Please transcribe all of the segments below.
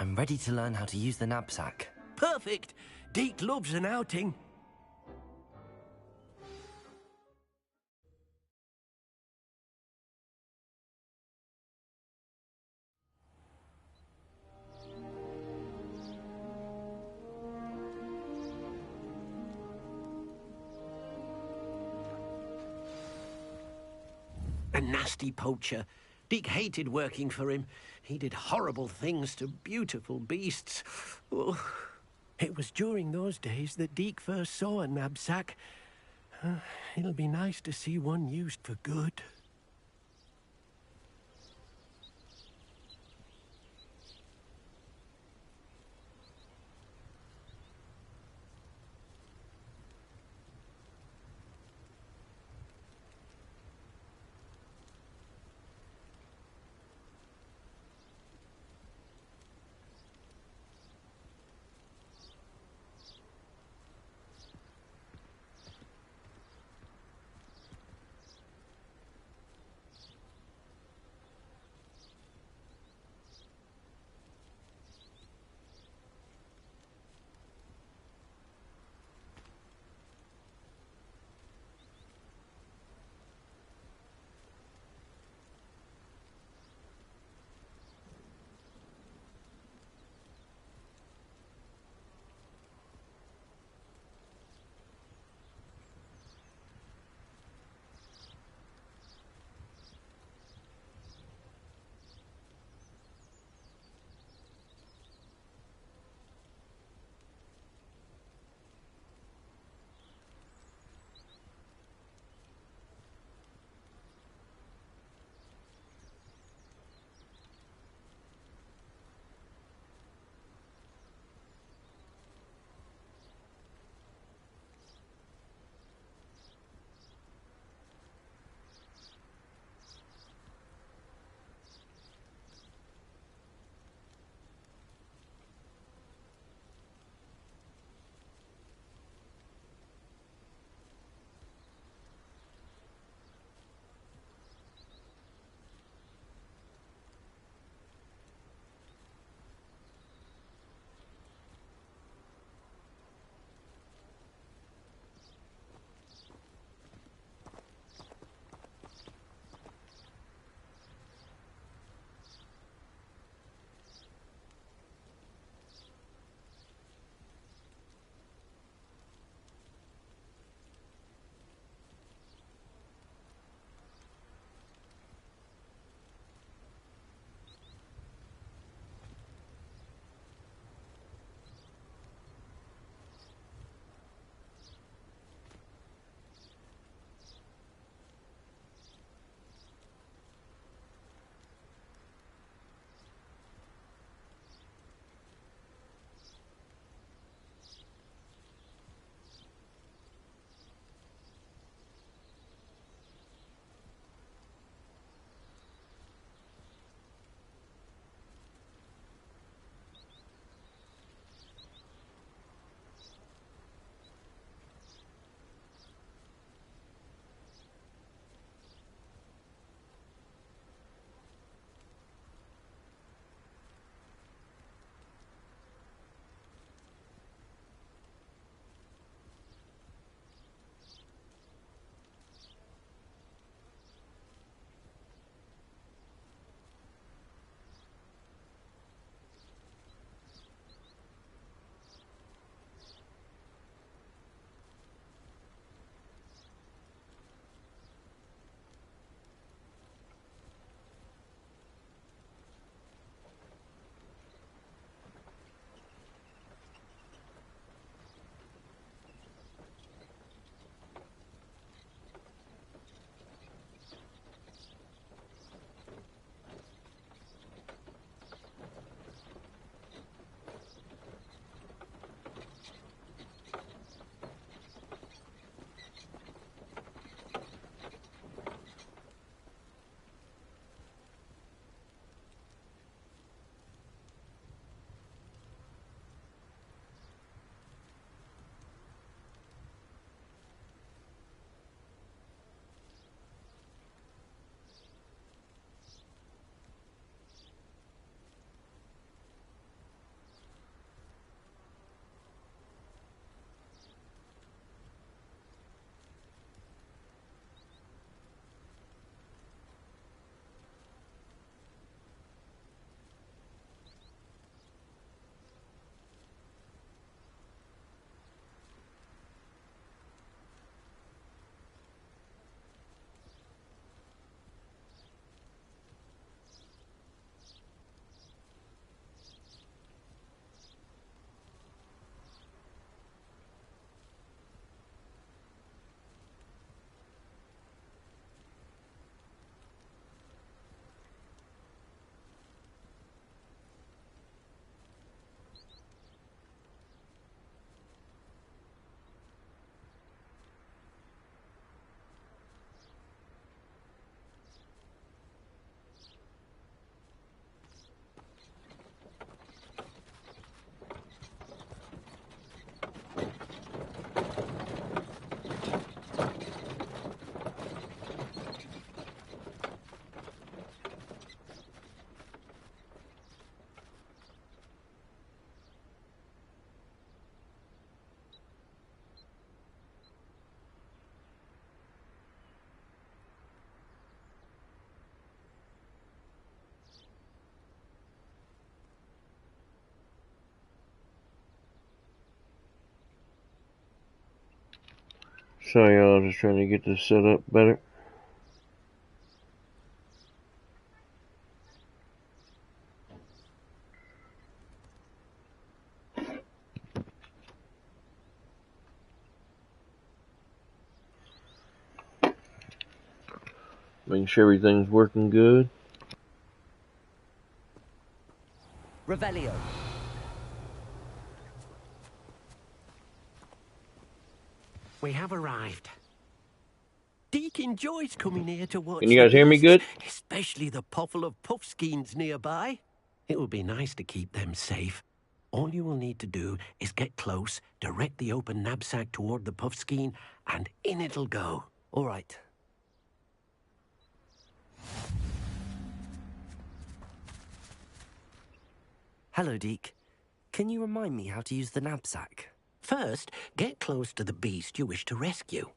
I'm ready to learn how to use the knapsack. Perfect! Deke loves an outing. A nasty poacher. Deke hated working for him. He did horrible things to beautiful beasts. Oh. It was during those days that Deke first saw a knapsack. It'll be nice to see one used for good. Sorry, y'all. Just trying to get this set up better. Making sure everything's working good. Revelio. We have arrived. Deek enjoys coming here to watch Can you guys the hear me beasts, good? especially the puffle of puffskeins nearby. It would be nice to keep them safe. All you will need to do is get close, direct the open knapsack toward the puffskein, and in it'll go. All right. Hello, Deek. Can you remind me how to use the knapsack? First, get close to the beast you wish to rescue.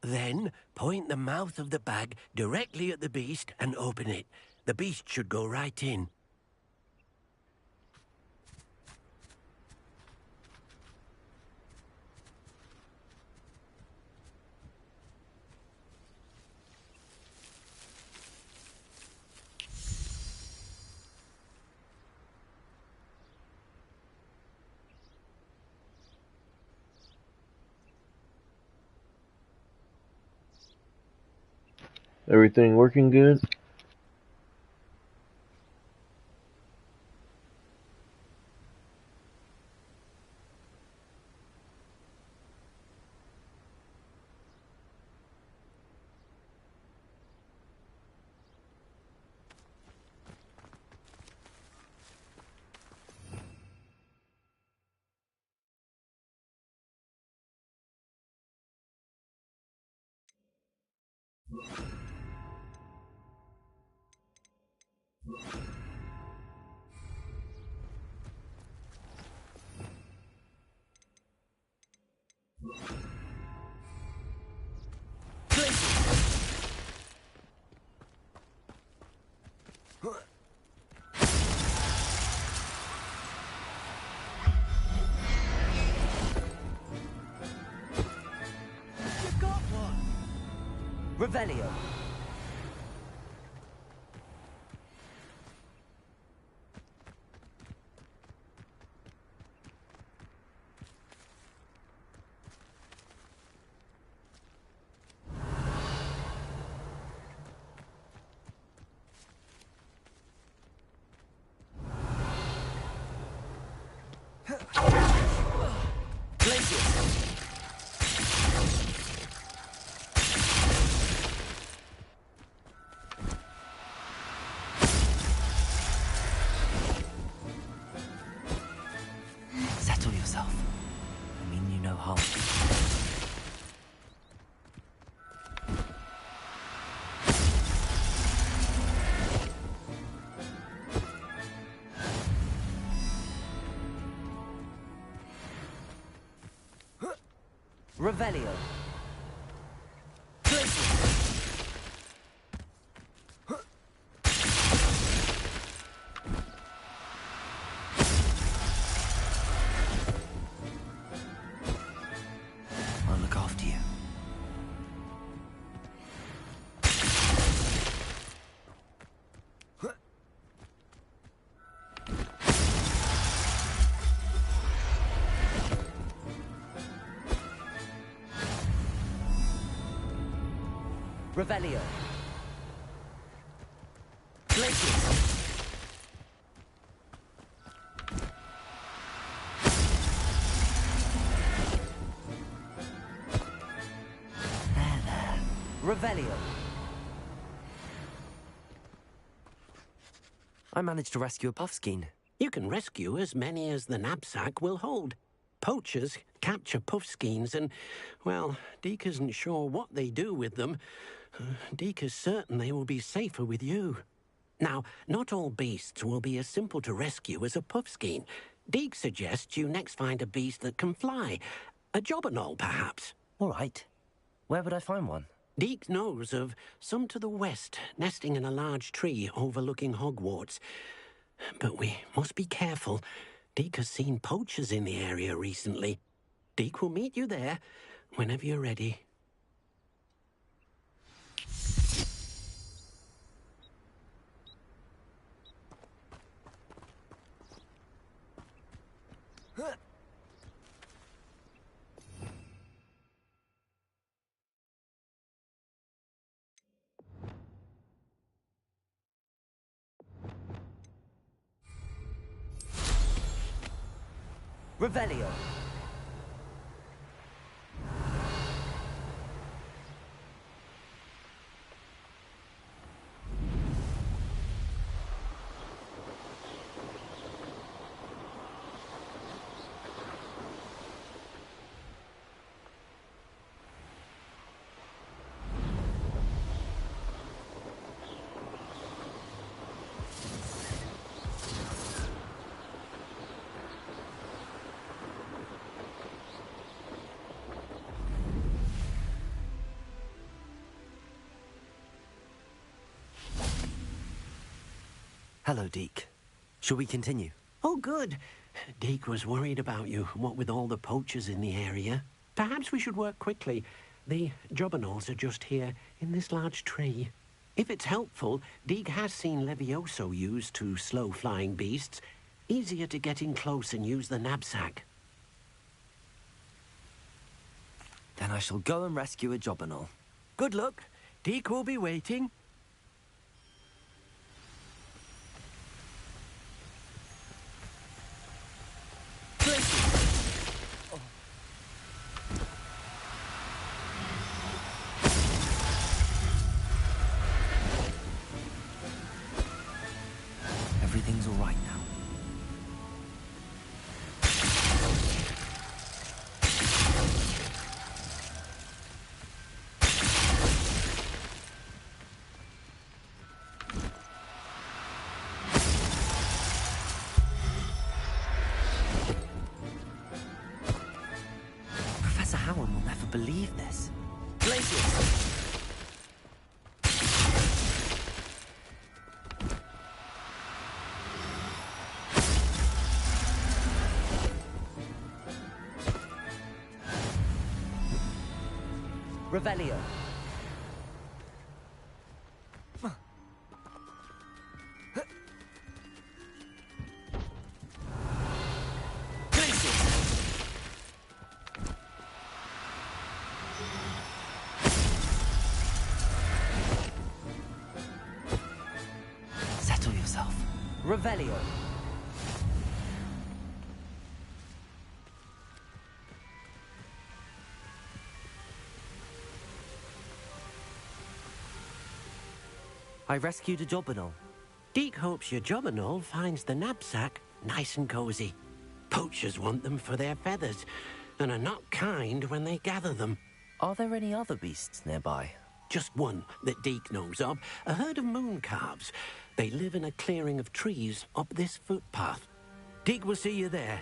Then, point the mouth of the bag directly at the beast and open it. The beast should go right in. Everything working good? You've got one! Revelio. Settle yourself. I mean you no harm. Revelio. I'll look after you. Revelio. Glacius. There. Revelio. I managed to rescue a puffskein. You can rescue as many as the knapsack will hold. Poachers capture puffskeins and, well, Deek isn't sure what they do with them. Deek is certain they will be safer with you. Now, not all beasts will be as simple to rescue as a puffskein. Deek suggests you next find a beast that can fly. A jobberknoll, perhaps. All right. Where would I find one? Deek knows of some to the west, nesting in a large tree overlooking Hogwarts. But we must be careful. Deek has seen poachers in the area recently. Deek will meet you there whenever you're ready. Revelio. Hello, Deke. Shall we continue? Oh, good. Deke was worried about you, what with all the poachers in the area. Perhaps we should work quickly. The jobberknolls are just here, in this large tree. If it's helpful, Deke has seen Levioso used to slow flying beasts. Easier to get in close and use the knapsack. Then I shall go and rescue a jobberknoll. Good luck. Deke will be waiting. Everything's all right now. Professor Howard will never believe this. Glacius! Revelio. Settle yourself. Revelio. I rescued a jobberknoll. Deke hopes your jobberknoll finds the knapsack nice and cozy. Poachers want them for their feathers, and are not kind when they gather them. Are there any other beasts nearby? Just one that Deke knows of, a herd of moon calves. They live in a clearing of trees up this footpath. Deke will see you there.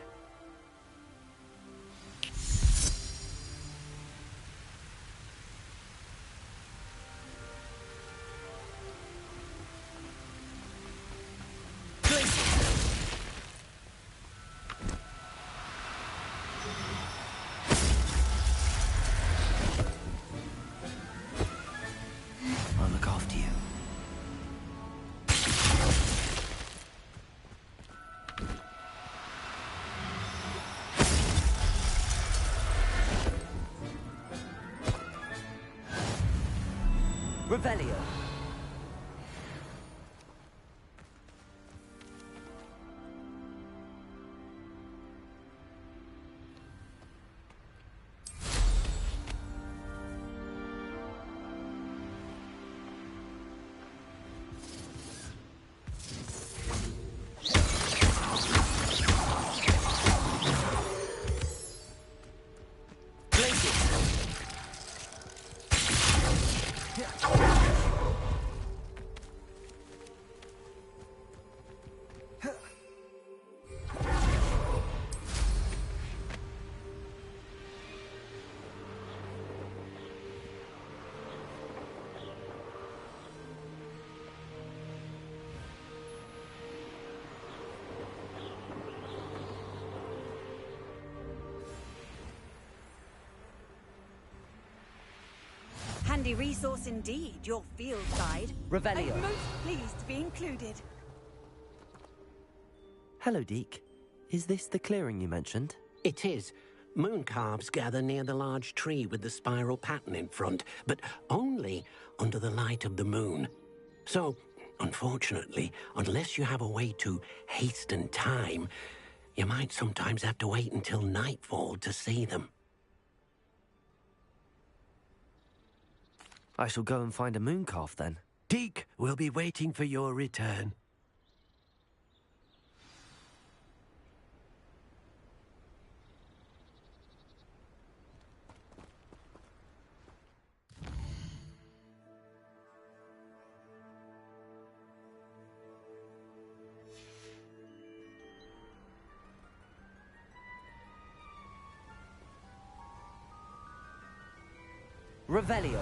I'll look after you. Revelio. Handy resource indeed, your field guide. Revelio. I'm most pleased to be included. Hello, Deke. Is this the clearing you mentioned? It is. Moon calves gather near the large tree with the spiral pattern in front, but only under the light of the moon. So, unfortunately, unless you have a way to hasten time, You might sometimes have to wait until nightfall to see them. I shall go and find a mooncalf then. Deke will be waiting for your return. Revelio.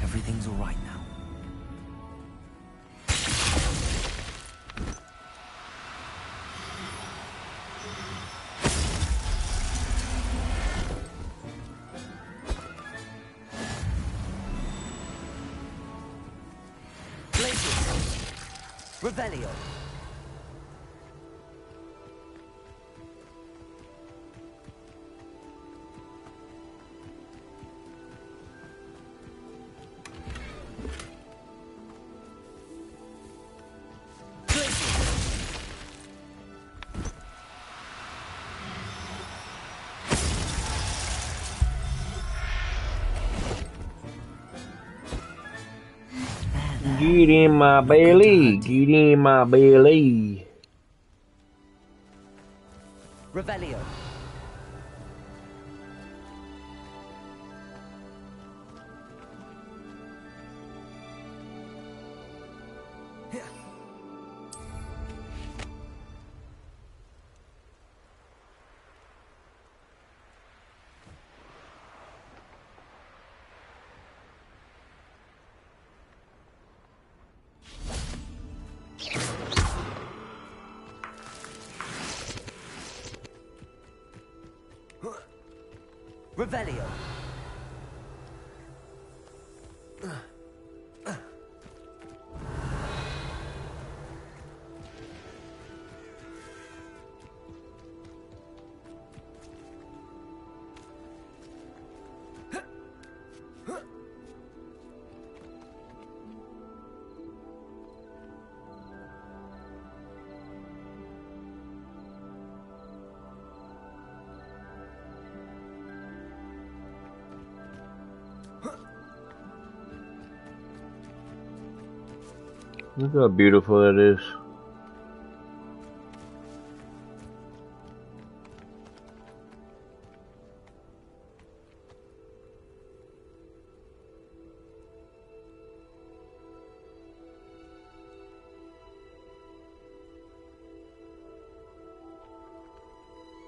Everything's all right now. Revelio. Get in my belly. Get in my belly. Revelio. Revelio. Look how beautiful that is.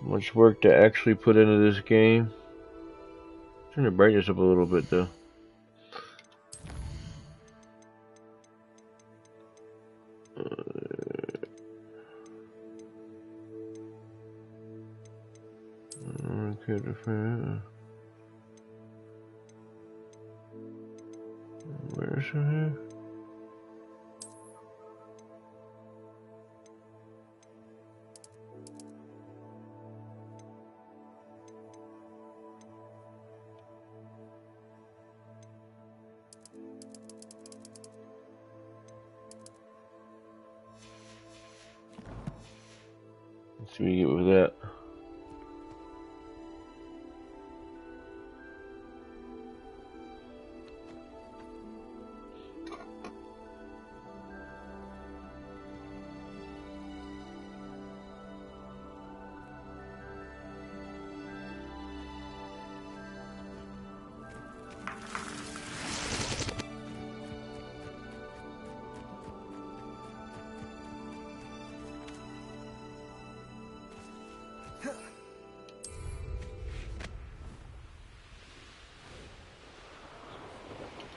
Much work to actually put into this game. Turn the brightness up a little bit though. Okay, different. Where's it here? Let's see what we get with that.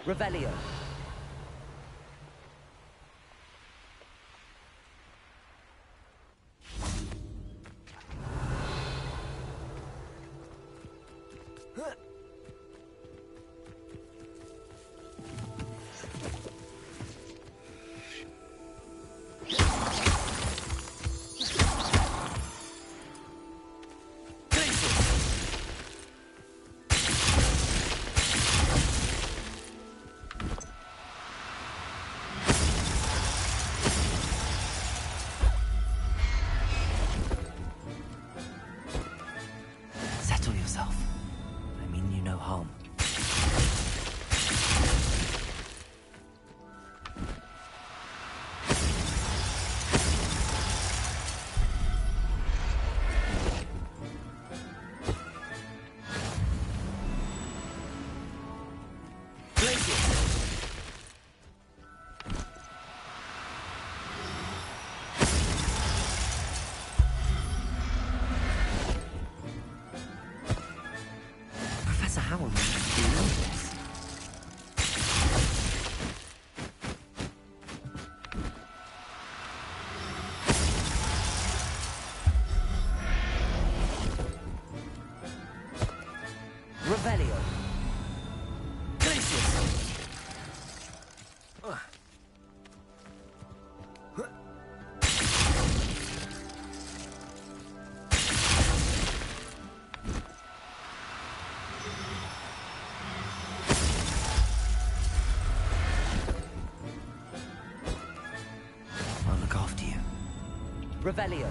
Revelio. no harm. Professor Howell must be know this. Revelio. Glacius. I'll look after you. Revelio.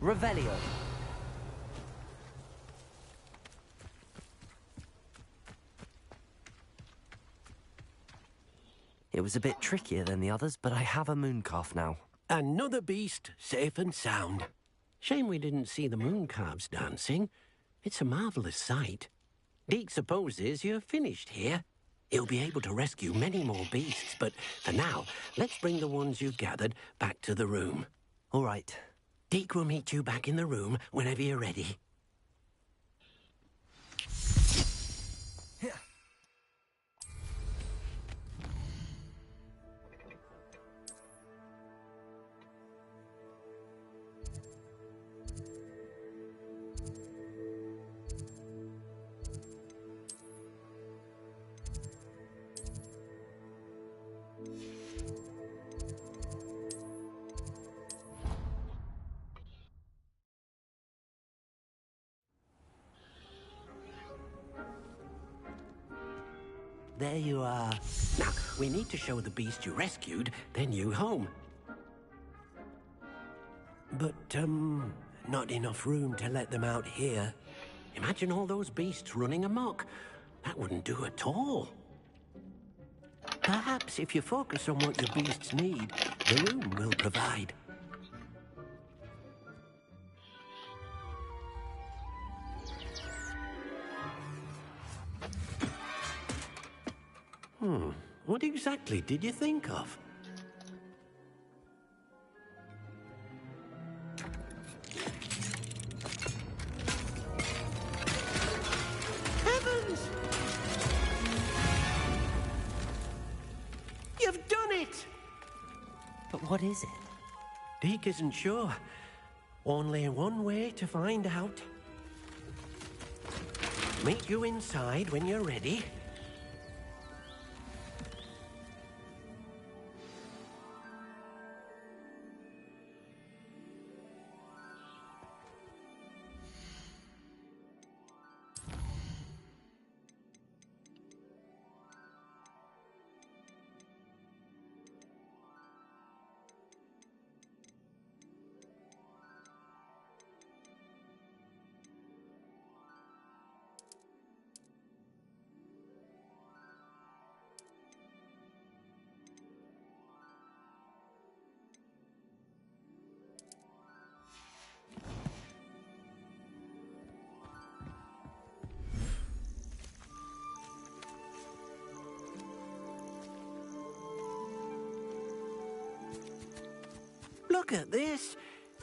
Revelio. It was a bit trickier than the others, but I have a mooncalf now. Another beast, safe and sound. Shame we didn't see the mooncalves dancing. It's a marvellous sight. Deke supposes you're finished here. He'll be able to rescue many more beasts, but for now, let's bring the ones you've gathered back to the room. All right. Deke will meet you back in the room whenever you're ready. There you are. Now, we need to show the beast you rescued their new home. But, not enough room to let them out here. Imagine all those beasts running amok. That wouldn't do at all. Perhaps if you focus on what your beasts need, the room will provide. What exactly did you think of? Heavens! You've done it! But what is it? Deke isn't sure. Only one way to find out. Meet you inside when you're ready. Look at this.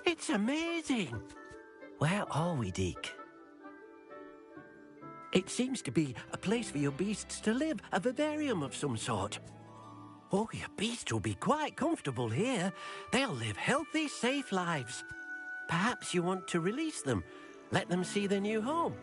It's amazing. Where are we, Deke? It seems to be a place for your beasts to live, a vivarium of some sort. Oh, your beasts will be quite comfortable here. They'll live healthy, safe lives. Perhaps you want to release them, let them see their new home.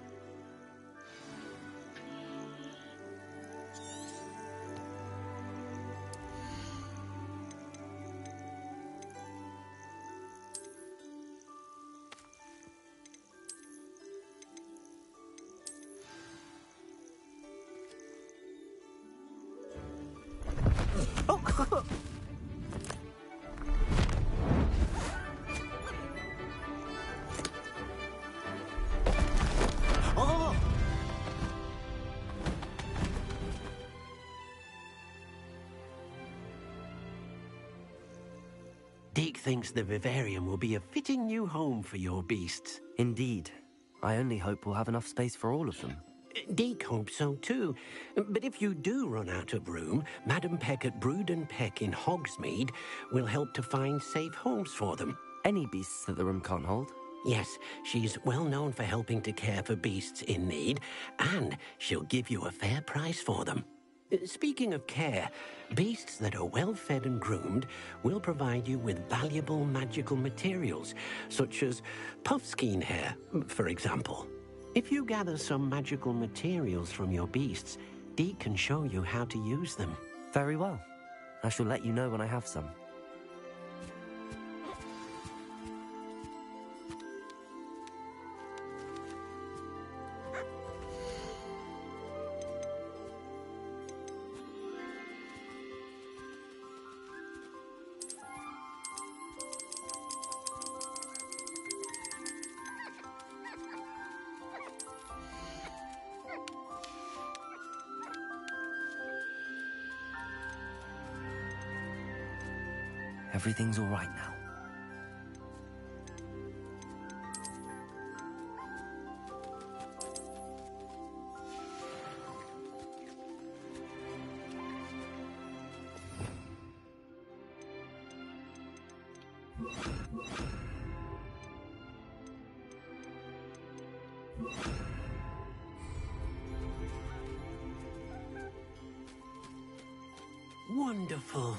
Deke thinks the vivarium will be a fitting new home for your beasts. Indeed. I only hope we'll have enough space for all of them. Deke hopes so too. But if you do run out of room, Madam Peck at Brood and Peck in Hogsmeade will help to find safe homes for them. Any beasts that the room can't hold? Yes, she's well known for helping to care for beasts in need, and she'll give you a fair price for them. Speaking of care, beasts that are well fed and groomed will provide you with valuable magical materials, such as puffskein hair, for example. If you gather some magical materials from your beasts, Deke can show you how to use them. Very well. I shall let you know when I have some. Everything's all right now. Wonderful.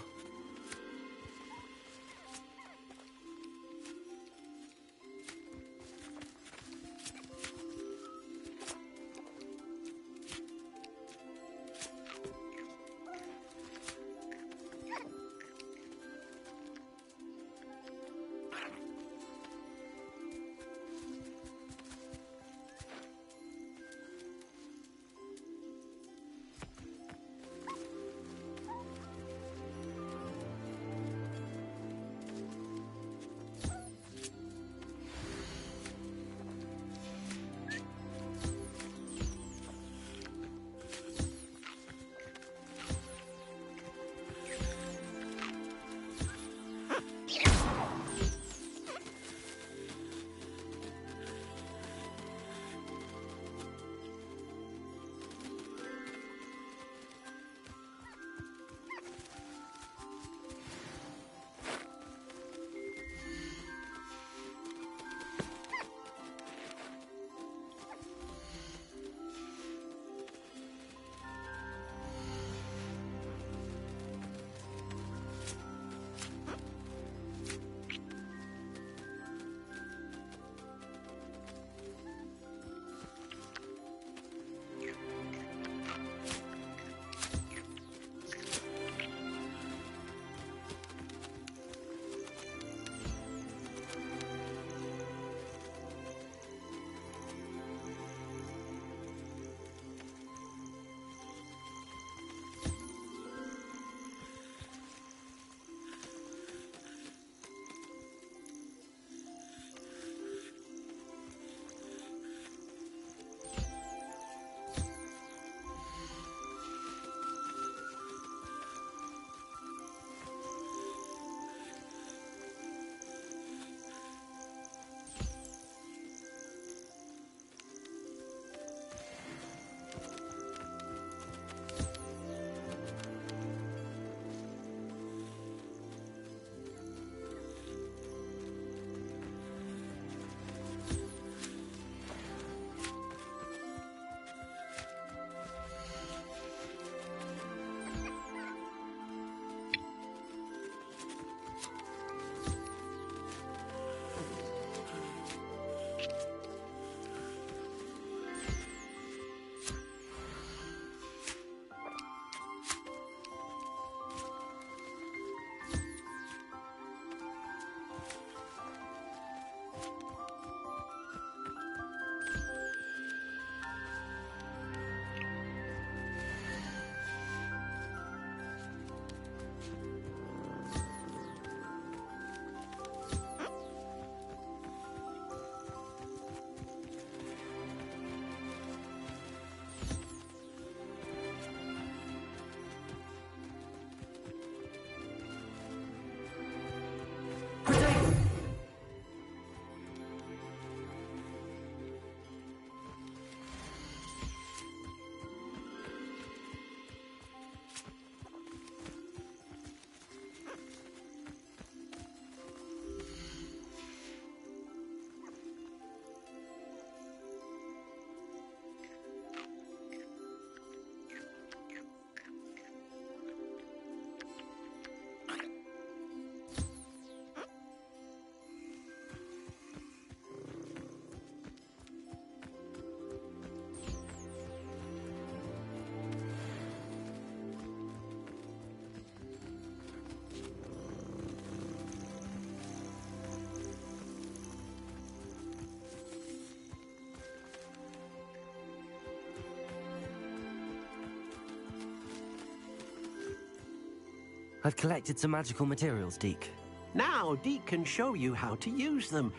I've collected some magical materials, Deke. Now, Deke can show you how to use them.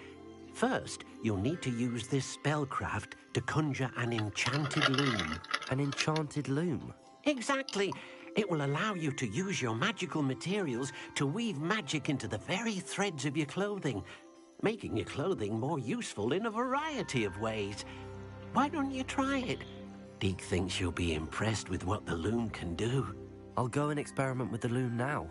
First, you'll need to use this spellcraft to conjure an enchanted loom. An enchanted loom? Exactly. It will allow you to use your magical materials to weave magic into the very threads of your clothing, making your clothing more useful in a variety of ways. Why don't you try it? Deke thinks you'll be impressed with what the loom can do. I'll go and experiment with the loom now.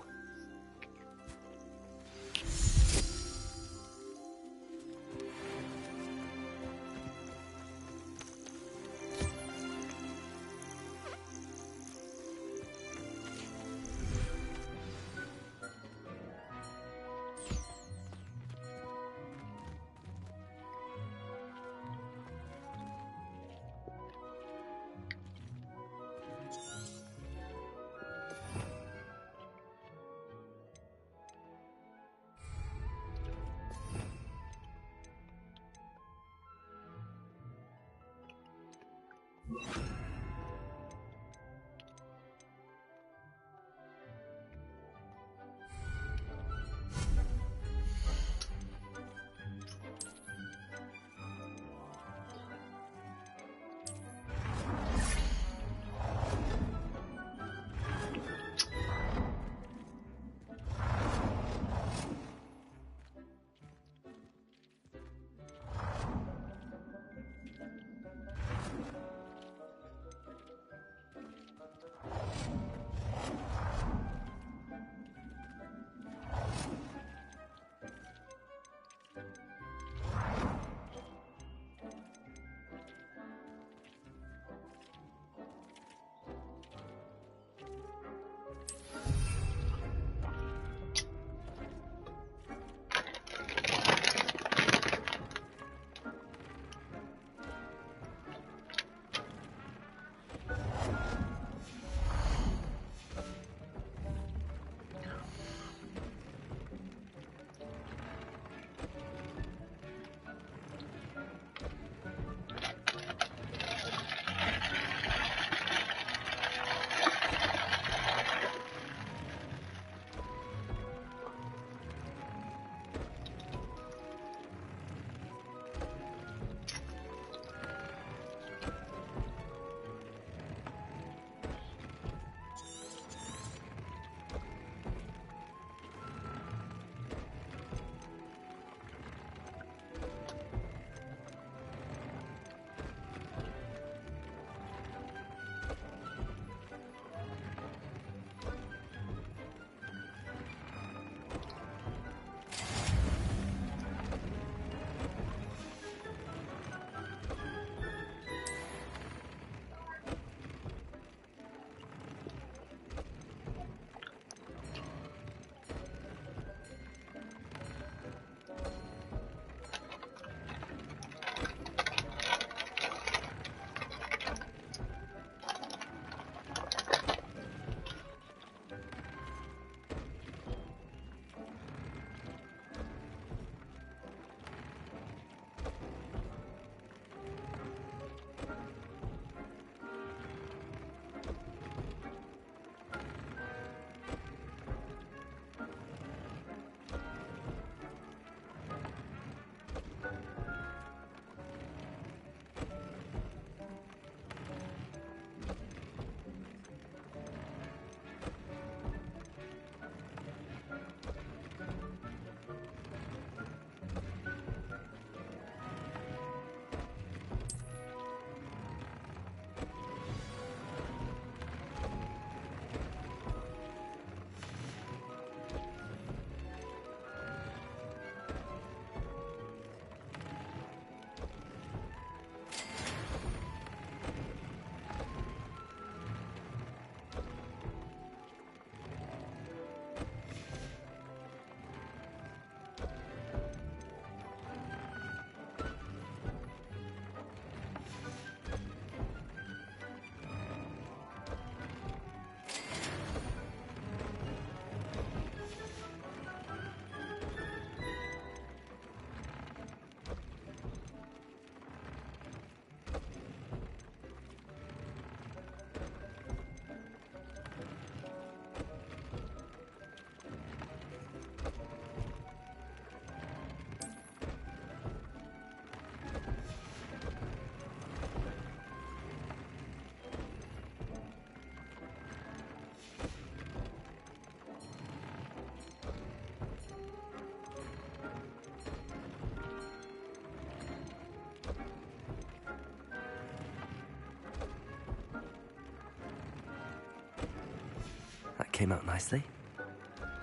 came out nicely.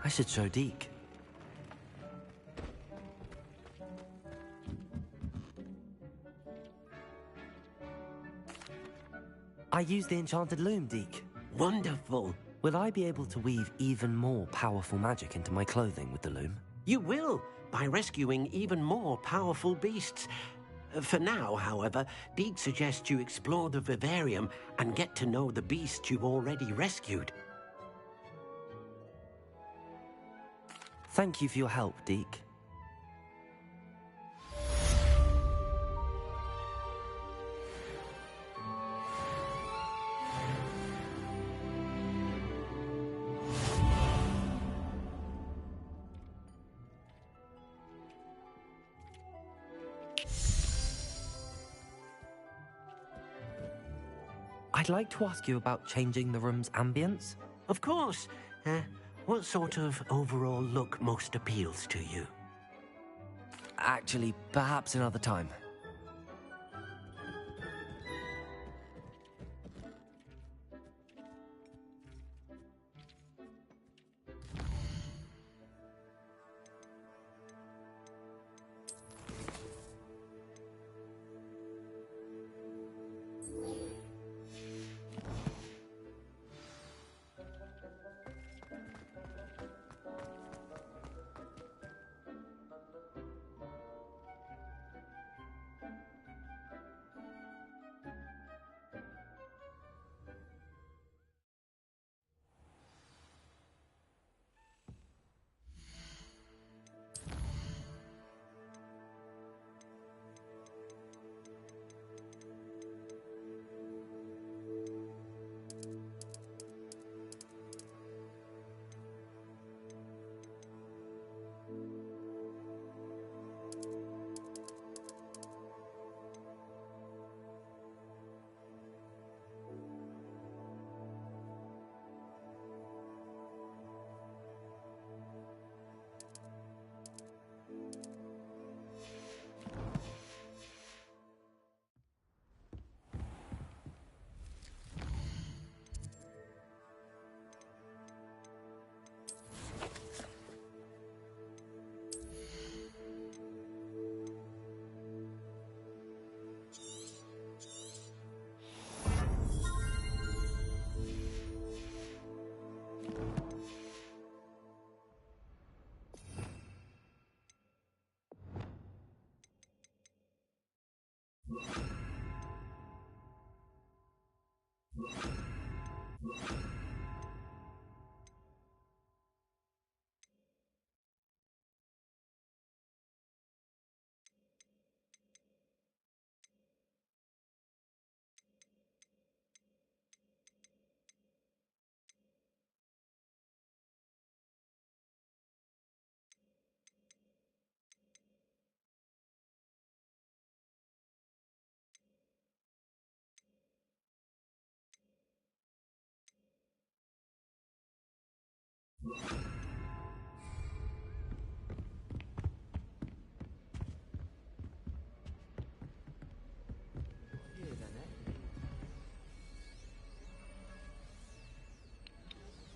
I should show Deke. I used the enchanted loom, Deke. Wonderful. Will I be able to weave even more powerful magic into my clothing with the loom? You will, by rescuing even more powerful beasts. For now, however, Deke suggests you explore the vivarium and get to know the beasts you've already rescued. Thank you for your help, Deke. I'd like to ask you about changing the room's ambience. Of course. What sort of overall look most appeals to you? Actually, perhaps another time.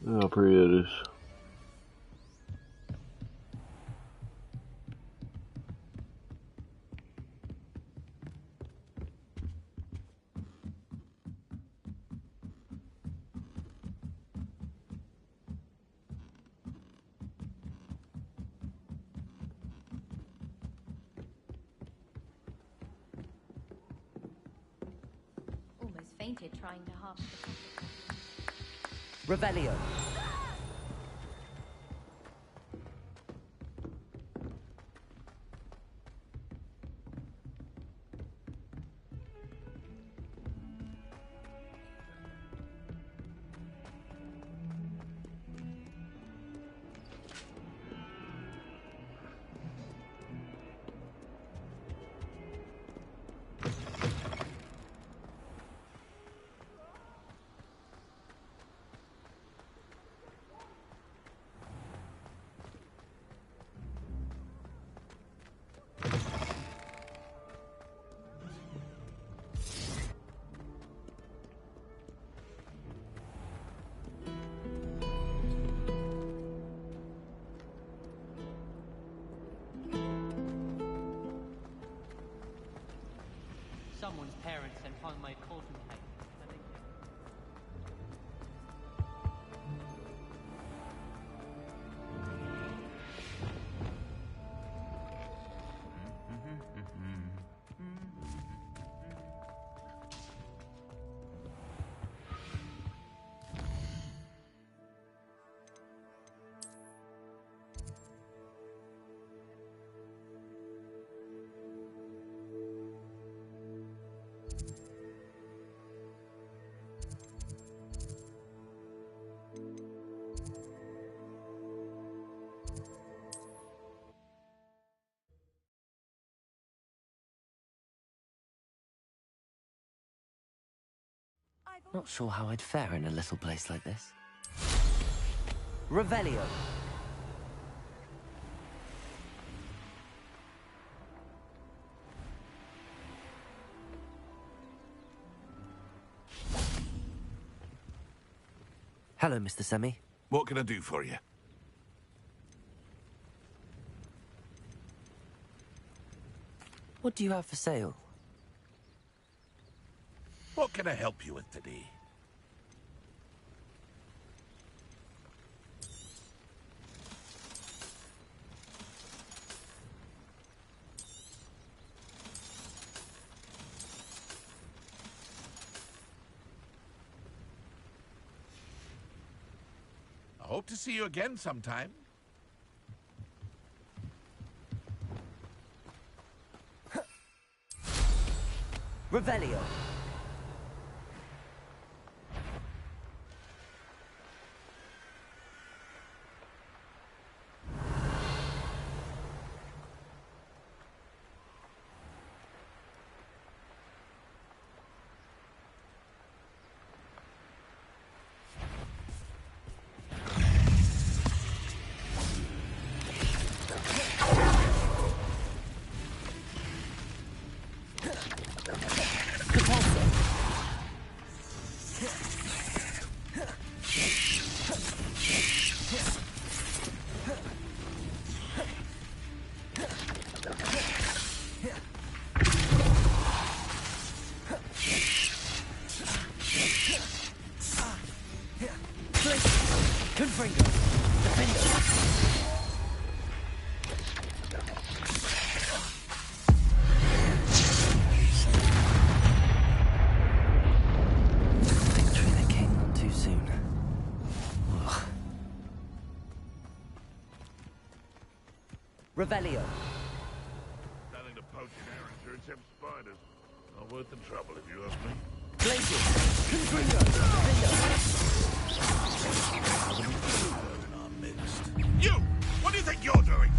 How pretty it is. Almost fainted trying to harvest the Revelio. parents and find my cotton cake. Not sure how I'd fare in a little place like this. Revelio. Hello, Mr. Semi. What can I do for you? What do you have for sale? What can I help you with today? I hope to see you again sometime. Revelio. Victory that came none too soon. Ugh. Revelio. Planning to poach an errand here except spiders. Not worth the trouble if you ask me. Blazes. Confringo. You! What do you think you're doing?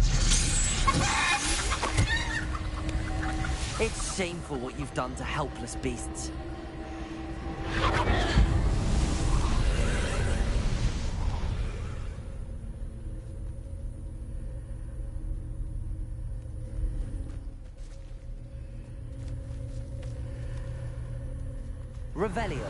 It's shameful what you've done to helpless beasts. Revelio.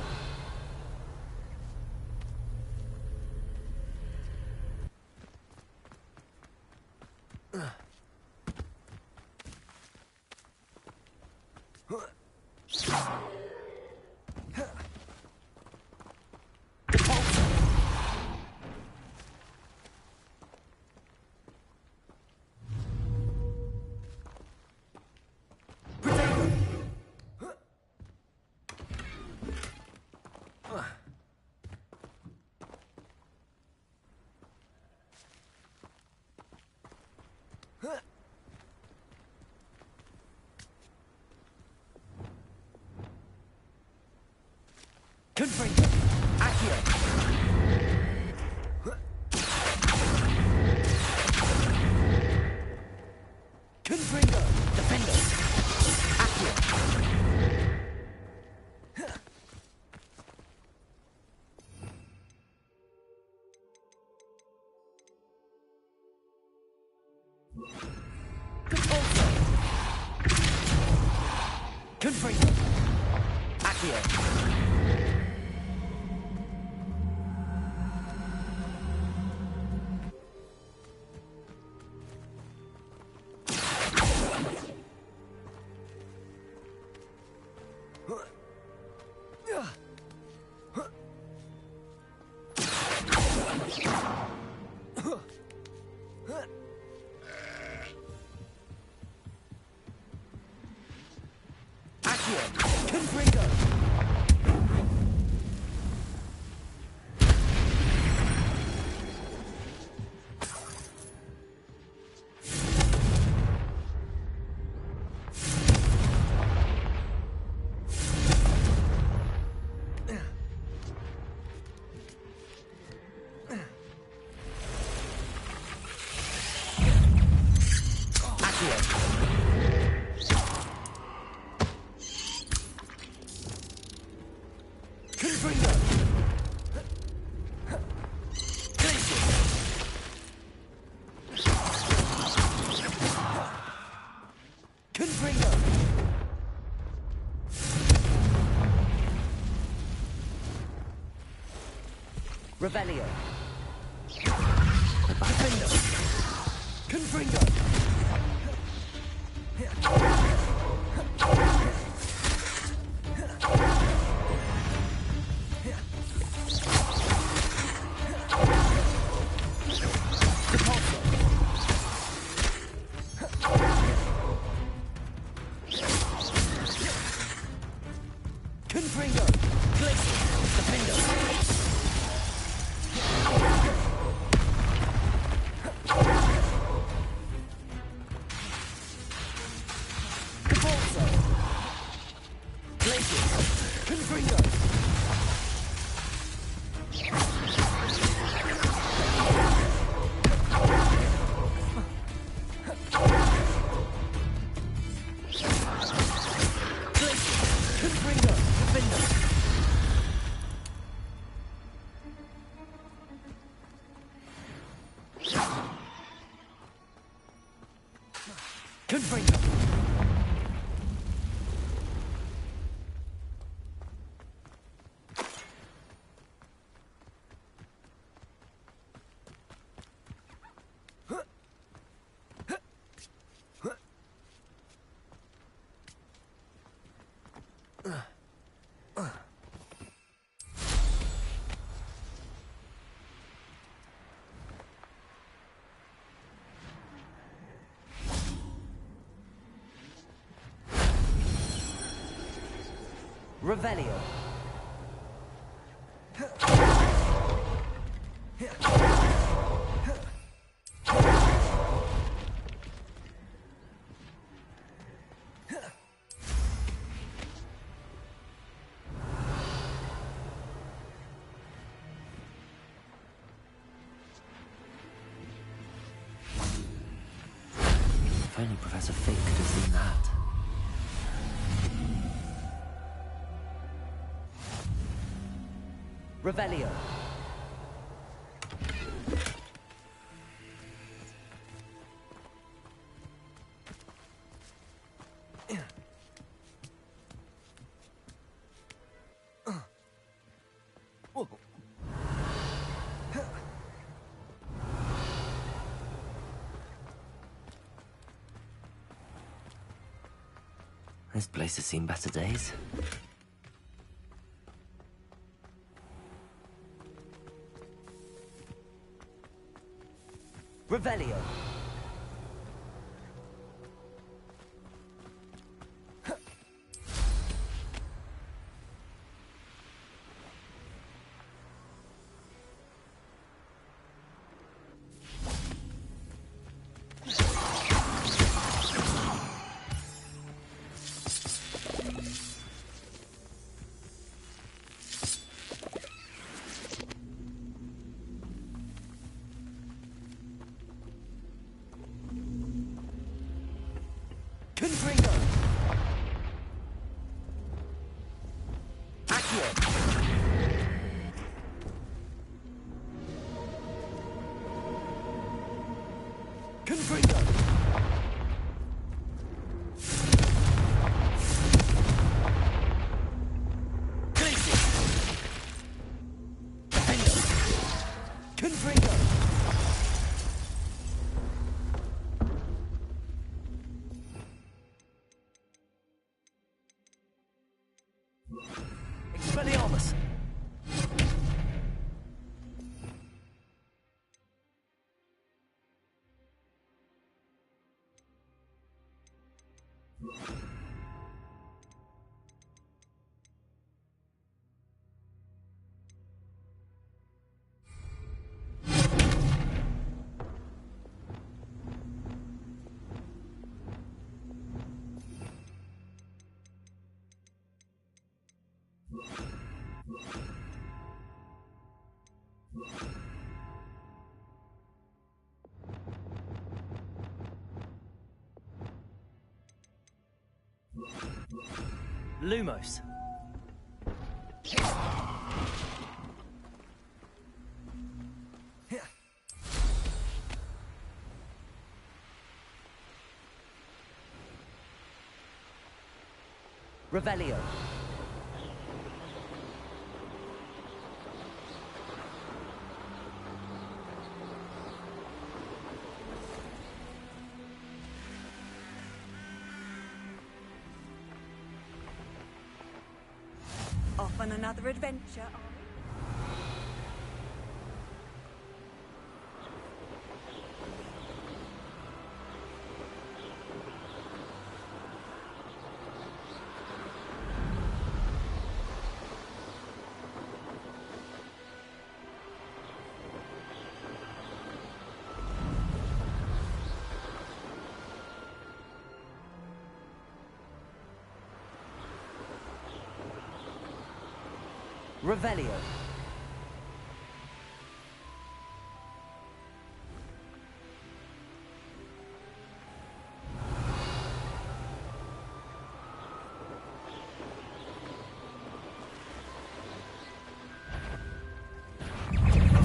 Confringo. Accio. Confringo. Defendo. Accio. Confringo. Accio. Confringo! Confringo! Revelio! Confringo! Confringo! Confringo! Glacier! Defendo! Cabalzo! Glacier! Confringo! Confringo! Defendo! Confringo! Revelio. If only Professor Fig could have seen that. Revelio. This place has seen better days. Revelio. Confringo. Accio. Confringo. Glacier. Defendo. Confringo. Expelliarmus! Lumos. Revelio. Off on another adventure, are we? Revelio.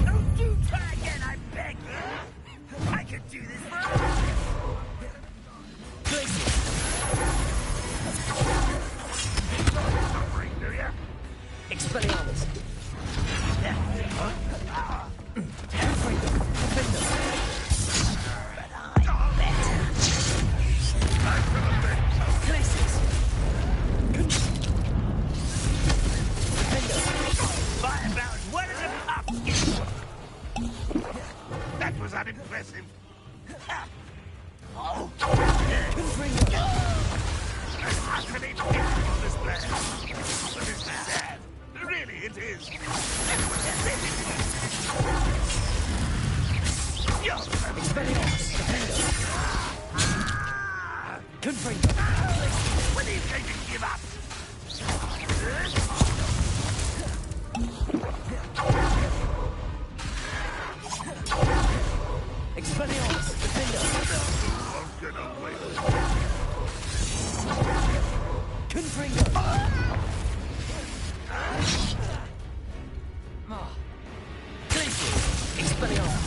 Don't do try again, I beg you! I could do this for Suffering, do ya? Expelliarmus. That was unimpressive. Oh! An utterly pitiful display. But this is sad. Really, it is. When are you going to give up? Expelliarmus. Won't get up later. Confringo. Glacius. Expelliarmus.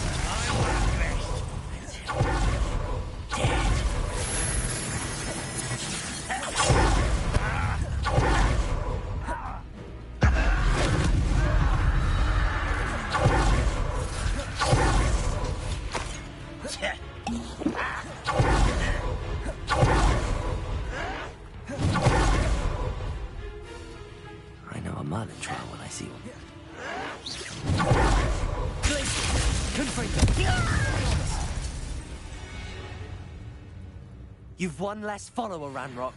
I know a Merlin trial when I see one. You've one less follower, Ranrock.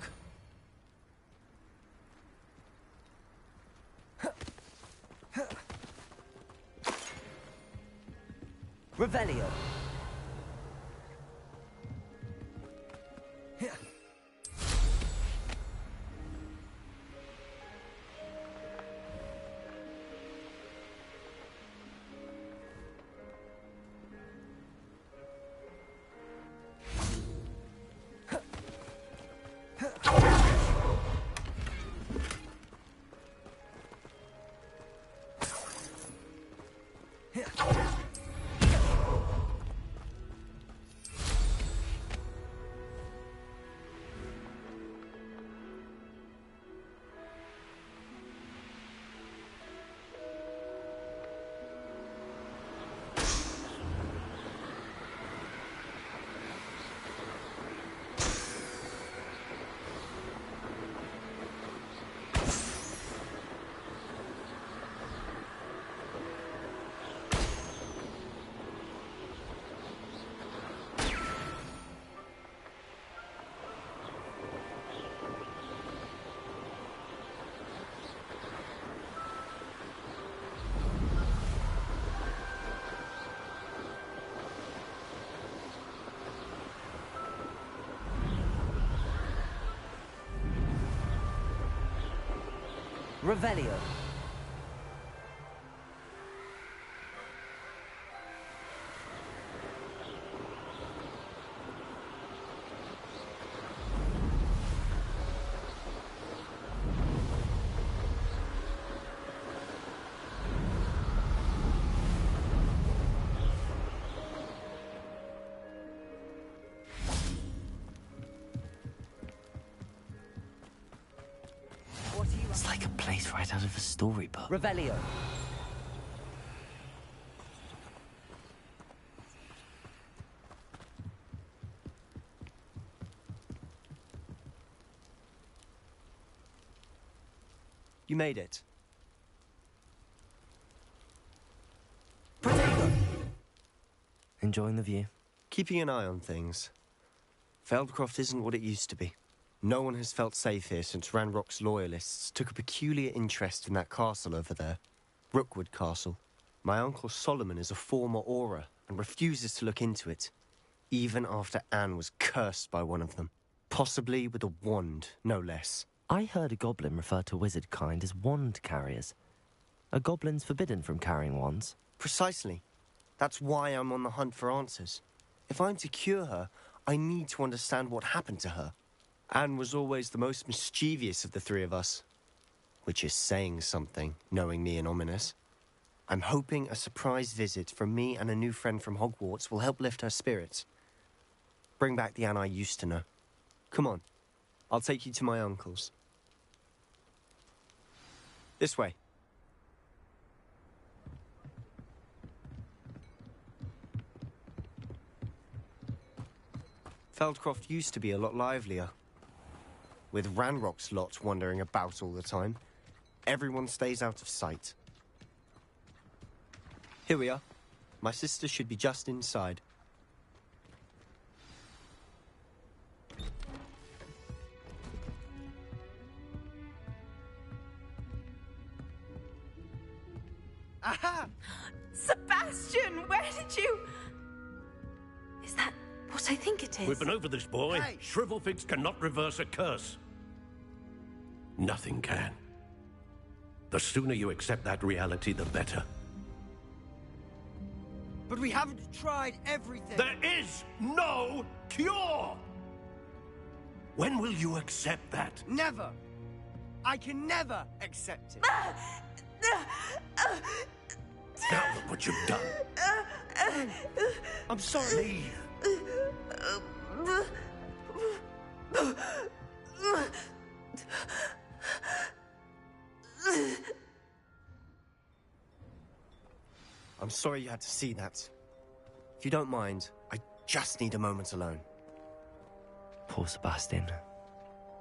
Revelio. Revelio. like a place right out of a storybook. Revelio. You made it. Protego! Enjoying the view? Keeping an eye on things. Feldcroft isn't what it used to be. No one has felt safe here since Ranrock's loyalists took a peculiar interest in that castle over there. Rookwood Castle. My uncle Solomon is a former Auror and refuses to look into it, even after Anne was cursed by one of them. Possibly with a wand, no less. I heard a goblin refer to wizard kind as wand carriers. Are goblins forbidden from carrying wands? Precisely. That's why I'm on the hunt for answers. If I'm to cure her, I need to understand what happened to her. Anne was always the most mischievous of the three of us. Which is saying something, knowing me and Ominous. I'm hoping a surprise visit from me and a new friend from Hogwarts will help lift her spirits. Bring back the Anne I used to know. Come on. I'll take you to my uncle's. This way. Feldcroft used to be a lot livelier. With Ranrock's lot wandering about all the time, everyone stays out of sight. Here we are. My sister should be just inside. Aha! Sebastian, where did you... Is that what I think it is? We've been over this, boy. Hey. Shrivelfigs cannot reverse a curse. Nothing can. The sooner you accept that reality, the better. But we haven't tried everything. There is no cure! When will you accept that? Never. I can never accept it. Now look what you've done. I'm sorry. Leave. I'm sorry you had to see that. If you don't mind, I just need a moment alone. Poor Sebastian.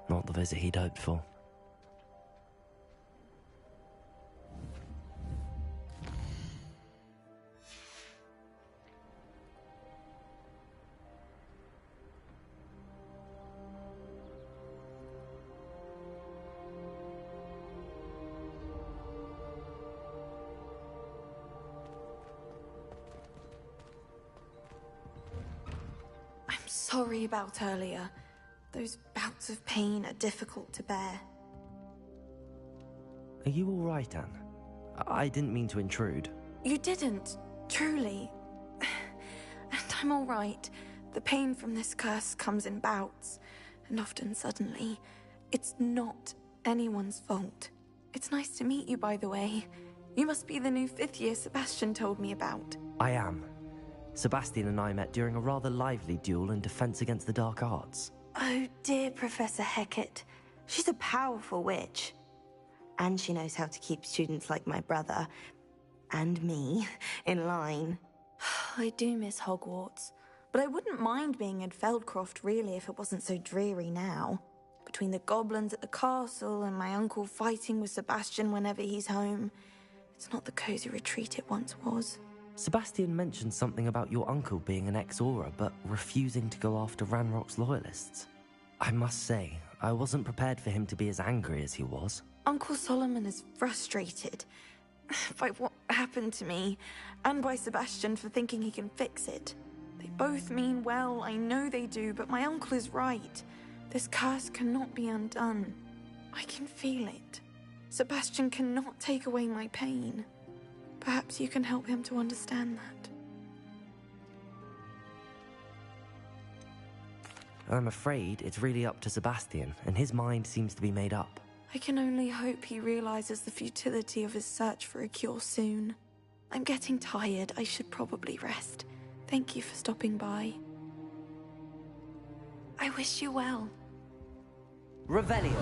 Not the visit he'd hoped for. Sorry about earlier. Those bouts of pain are difficult to bear. Are you all right, Anne? I didn't mean to intrude. You didn't, truly. And I'm all right. The pain from this curse comes in bouts, and often suddenly. It's not anyone's fault. It's nice to meet you, by the way. You must be the new 5th year Sebastian told me about. I am. Sebastian and I met during a rather lively duel in defense against the dark arts. Oh dear, Professor Hecat. She's a powerful witch. And she knows how to keep students like my brother, and me, in line. I do miss Hogwarts, but I wouldn't mind being in Feldcroft, really, if it wasn't so dreary now. Between the goblins at the castle and my uncle fighting with Sebastian whenever he's home, it's not the cozy retreat it once was. Sebastian mentioned something about your uncle being an ex-Auror, but refusing to go after Ranrock's loyalists. I must say, I wasn't prepared for him to be as angry as he was. Uncle Solomon is frustrated by what happened to me, and by Sebastian for thinking he can fix it. They both mean well, I know they do, but my uncle is right. This curse cannot be undone. I can feel it. Sebastian cannot take away my pain. Perhaps you can help him to understand that. I'm afraid it's really up to Sebastian, and his mind seems to be made up. I can only hope he realizes the futility of his search for a cure soon. I'm getting tired. I should probably rest. Thank you for stopping by. I wish you well. Revelio.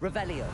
Revelio.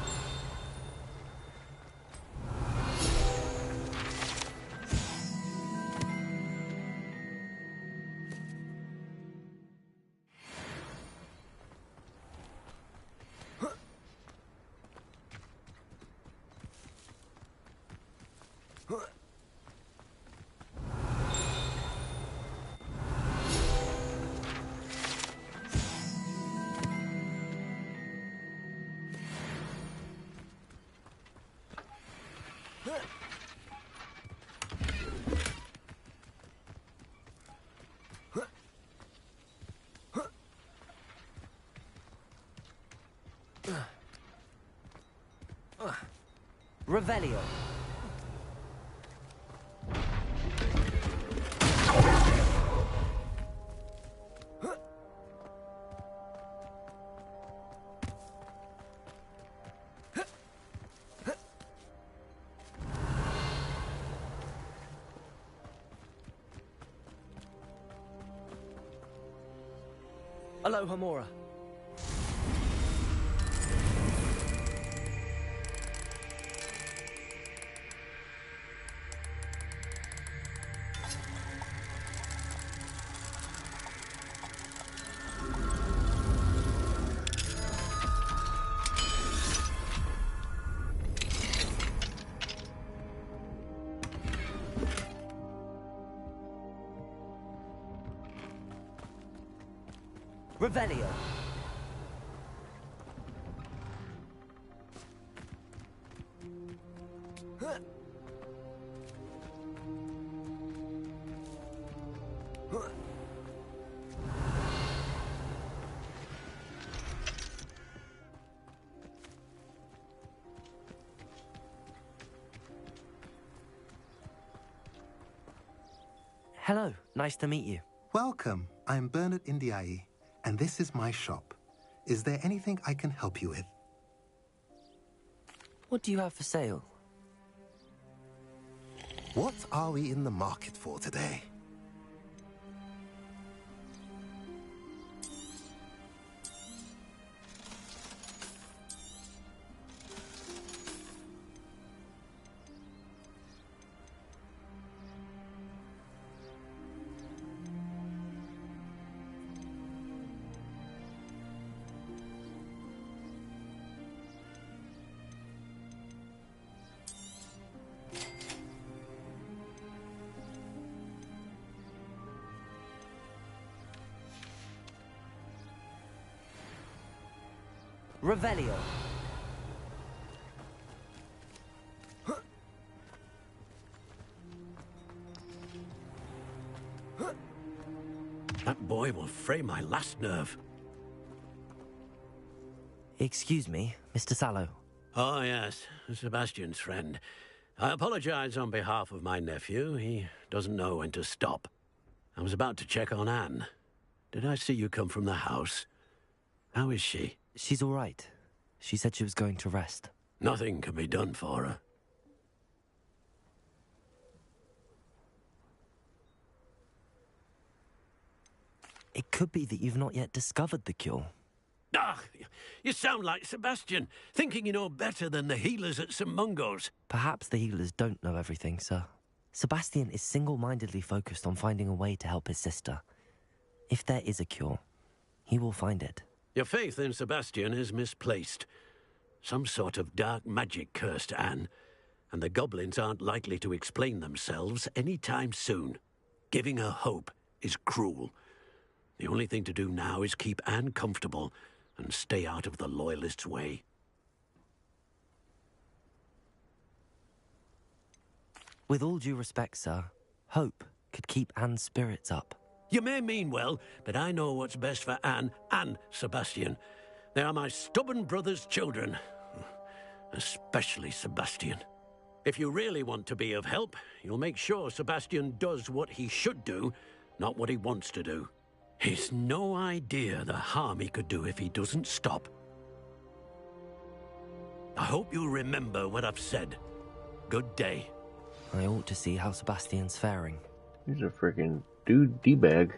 Revelio. Aloha Mora. Revelio. Hello, nice to meet you. Welcome. I'm Bernard Indiai, and this is my shop. Is there anything I can help you with? What do you have for sale? What are we in the market for today? Revelio. That boy will fray my last nerve. Excuse me, Mr. Sallow. Oh, yes, Sebastian's friend. I apologize on behalf of my nephew. He doesn't know when to stop. I was about to check on Anne. Did I see you come from the house? How is she? She's all right. She said she was going to rest. Nothing can be done for her. It could be that you've not yet discovered the cure. Ah, you sound like Sebastian, thinking you know better than the healers at St. Mungo's. Perhaps the healers don't know everything, sir. Sebastian is single-mindedly focused on finding a way to help his sister. If there is a cure, he will find it. Your faith in Sebastian is misplaced. Some sort of dark magic cursed Anne, and the goblins aren't likely to explain themselves any time soon. Giving her hope is cruel. The only thing to do now is keep Anne comfortable and stay out of the Loyalists' way. With all due respect, sir, hope could keep Anne's spirits up. You may mean well, but I know what's best for Anne and Sebastian. They are my stubborn brother's children. Especially Sebastian. If you really want to be of help, you'll make sure Sebastian does what he should do, not what he wants to do. He's no idea the harm he could do if he doesn't stop. I hope you'll remember what I've said. Good day. I ought to see how Sebastian's faring. He's a freaking dude D-bag.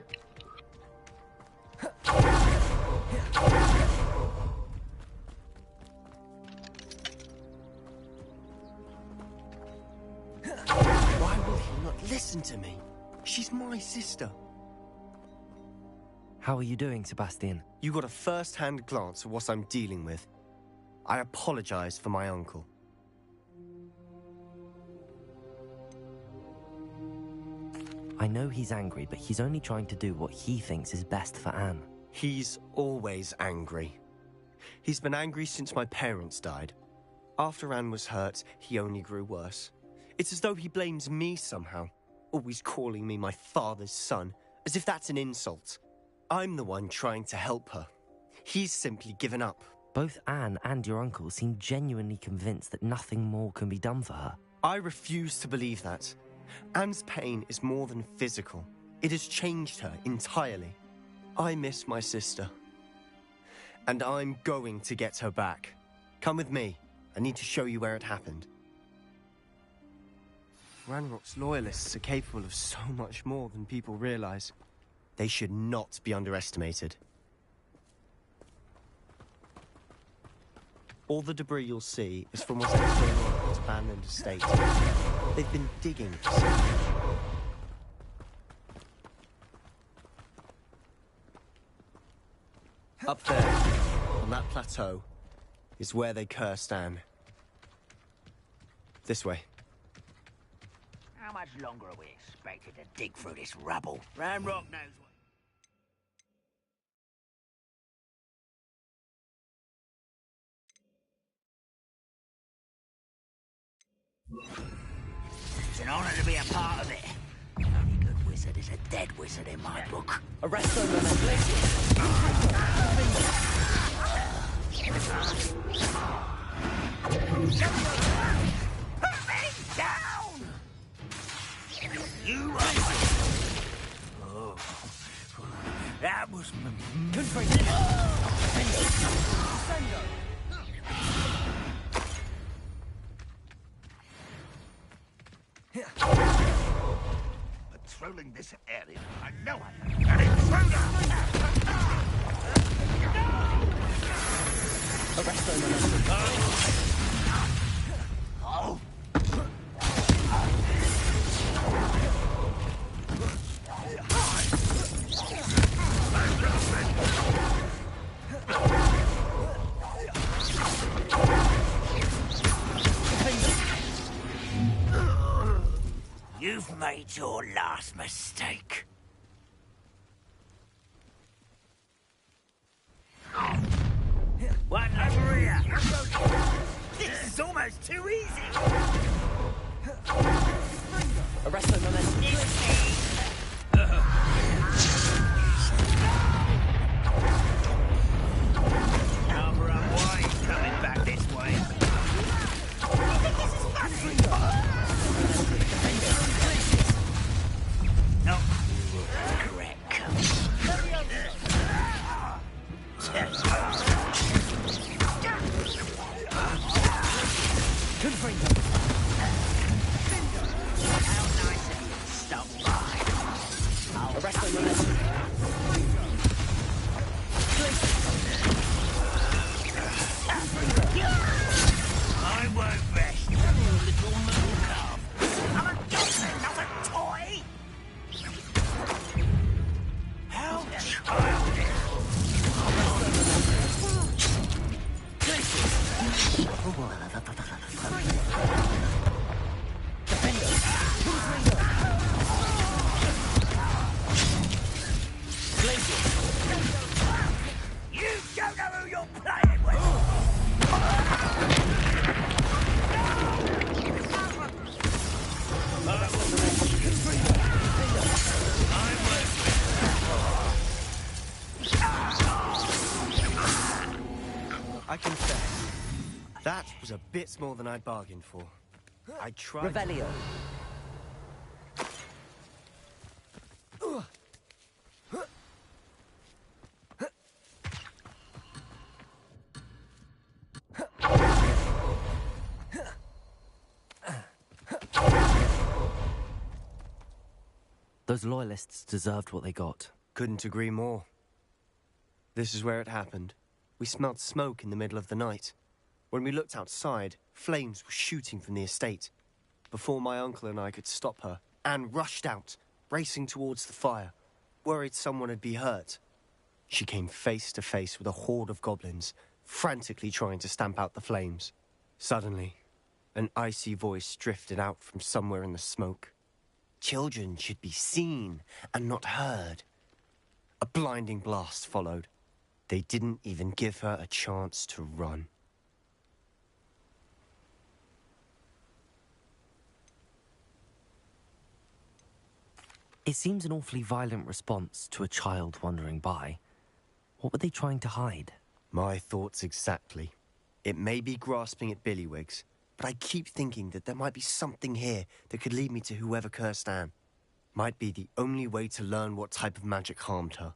not listen to me? She's my sister. How are you doing, Sebastian? You got a first-hand glance at what I'm dealing with. I apologize for my uncle. I know he's angry, but he's only trying to do what he thinks is best for Anne. He's always angry. He's been angry since my parents died. After Anne was hurt, he only grew worse. It's as though he blames me somehow, always calling me my father's son, as if that's an insult. I'm the one trying to help her. He's simply given up. Both Anne and your uncle seem genuinely convinced that nothing more can be done for her. I refuse to believe that. Anne's pain is more than physical. It has changed her entirely. I miss my sister. And I'm going to get her back. Come with me. I need to show you where it happened. Ranrock's loyalists are capable of so much more than people realize. They should not be underestimated. All the debris you'll see is from what's actually on its abandoned estate. They've been digging for something. Up there, on that plateau, is where they cursed Anne. This way. How much longer are we expected to dig through this rubble? Ranrock knows what... It's an honor to be a part of it. The only good wizard is a dead wizard in my book. Arrest them and please. Put me down! You Oh. That was... Patrolling this area, I know I'm an intruder! Arrest them. Oh! You've made your last mistake. One over here. This is almost too easy. Arrest them, Number up wide coming back this way. You think this is funny? No, correct. Good bring them. How nice of you to stop by. I'll Arrest them, I won't rest, you little metal calf. I'm a dolphin, not a toy. How childish. You don't know who you're playing with. I confess, that was a bit more than I'd bargained for. I tried... Revelio. Those loyalists deserved what they got. Couldn't agree more. This is where it happened. We smelled smoke in the middle of the night. When we looked outside, flames were shooting from the estate. Before my uncle and I could stop her, Anne rushed out, racing towards the fire, worried someone would be hurt. She came face to face with a horde of goblins, frantically trying to stamp out the flames. Suddenly, an icy voice drifted out from somewhere in the smoke. Children should be seen and not heard. A blinding blast followed. They didn't even give her a chance to run. It seems an awfully violent response to a child wandering by. What were they trying to hide? My thoughts exactly. It may be grasping at Billywigs, but I keep thinking that there might be something here that could lead me to whoever cursed Anne. Might be the only way to learn what type of magic harmed her,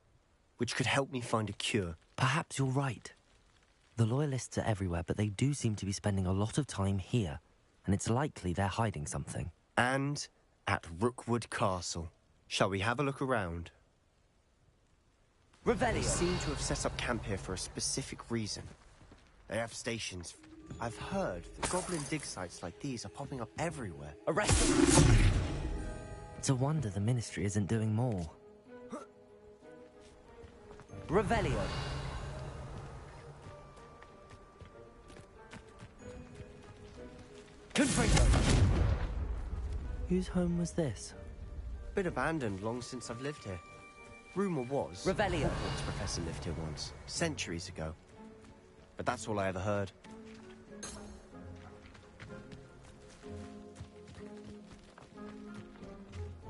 which could help me find a cure. Perhaps you're right. The Loyalists are everywhere, but they do seem to be spending a lot of time here, and it's likely they're hiding something. And at Rookwood Castle. Shall we have a look around? They seem to have set up camp here for a specific reason. They have stations. I've heard that goblin dig sites like these are popping up everywhere. Arrest them! It's a wonder the Ministry isn't doing more. Revelio! Confringo! Whose home was this? Been abandoned long since I've lived here. Rumour was... Revelio! Hogwarts Professor lived here once, centuries ago. But that's all I ever heard.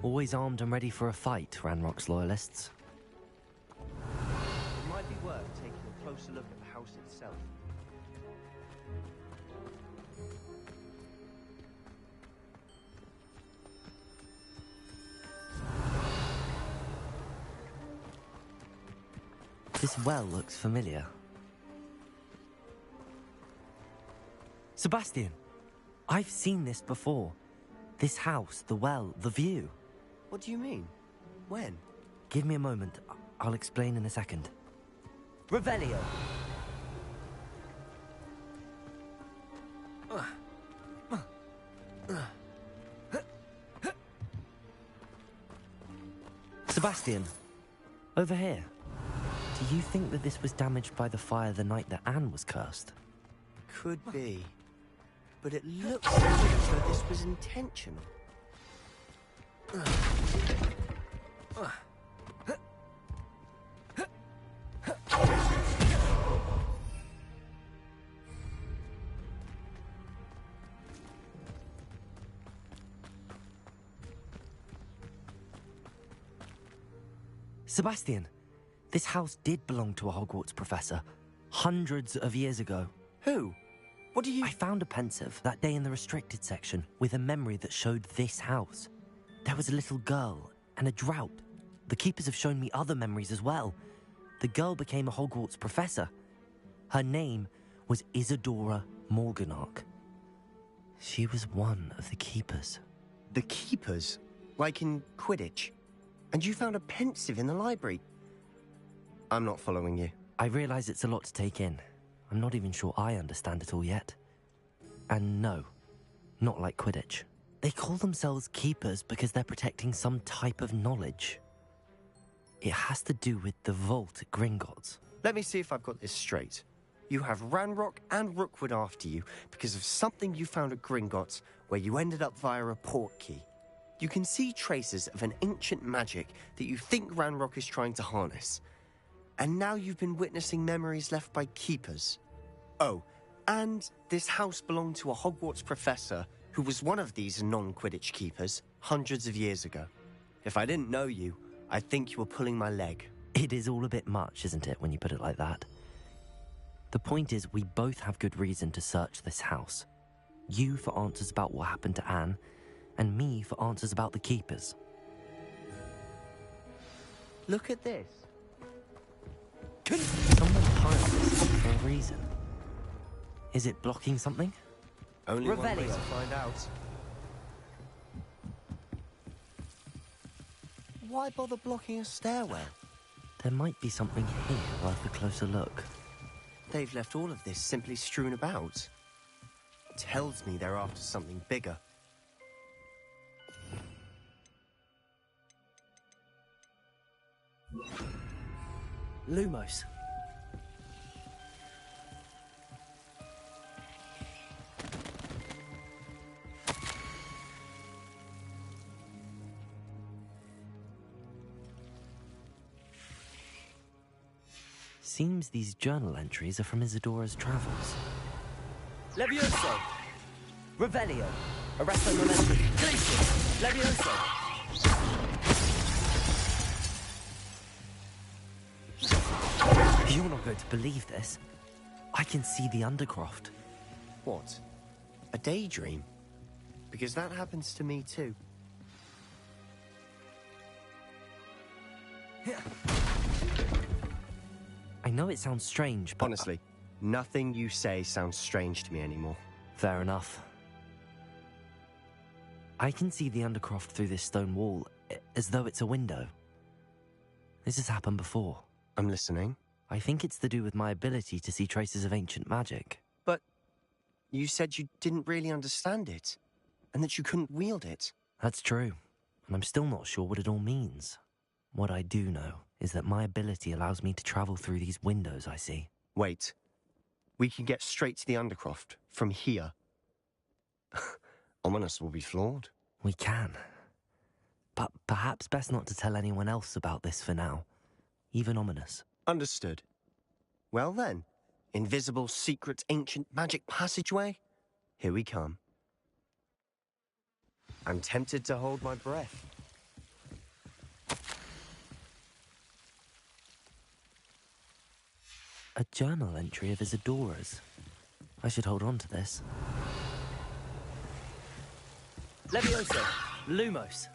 Always armed and ready for a fight, Ranrock's Loyalists. It might be worth taking a closer look at the house itself. This well looks familiar. Sebastian! I've seen this before. This house, the well, the view. What do you mean? When? Give me a moment. I'll explain in a second. Revelio! Sebastian, over here. Do you think that this was damaged by the fire the night that Anne was cursed? Could be. But it looks as though this was intentional. Sebastian, this house did belong to a Hogwarts professor, hundreds of years ago. Who? What do you... I found a pensive that day in the restricted section with a memory that showed this house. There was a little girl and a drought. The keepers have shown me other memories as well. The girl became a Hogwarts professor. Her name was Isadora Morganach. She was one of the keepers. The keepers? Like in Quidditch? And you found a pensive in the library? I'm not following you. I realize it's a lot to take in. I'm not even sure I understand it all yet. And no, not like Quidditch. They call themselves keepers because they're protecting some type of knowledge. It has to do with the vault at Gringotts. Let me see if I've got this straight. You have Ranrock and Rookwood after you because of something you found at Gringotts where you ended up via a portkey. You can see traces of an ancient magic that you think Ranrock is trying to harness. And now you've been witnessing memories left by keepers. Oh, and this house belonged to a Hogwarts professor who was one of these non-Quidditch keepers hundreds of years ago. If I didn't know you, I'd think you were pulling my leg. It is all a bit much, isn't it, when you put it like that? The point is, we both have good reason to search this house. You for answers about what happened to Anne, and me for answers about the keepers. Look at this. Someone piled this up for a reason. Is it blocking something? Only one way to find out. Why bother blocking a stairwell? There might be something here worth a closer look. They've left all of this simply strewn about. Tells me they're after something bigger. Lumos. Seems these journal entries are from Isadora's travels. Levioso! Revelio! Arresto Momentum! Glacius! Levioso! You're not going to believe this. I can see the Undercroft. What? A daydream? Because that happens to me too. I know it sounds strange, but... Honestly, nothing you say sounds strange to me anymore. Fair enough. I can see the Undercroft through this stone wall, as though it's a window. This has happened before. I'm listening. I think it's to do with my ability to see traces of ancient magic. But you said you didn't really understand it, and that you couldn't wield it. That's true, and I'm still not sure what it all means. What I do know is that my ability allows me to travel through these windows I see. Wait. We can get straight to the Undercroft from here. Ominous will be floored. We can. But perhaps best not to tell anyone else about this for now. Even Ominous. Understood. Well then, invisible, secret, ancient magic passageway? Here we come. I'm tempted to hold my breath. A journal entry of Isadora's. I should hold on to this. Levioso! Lumos!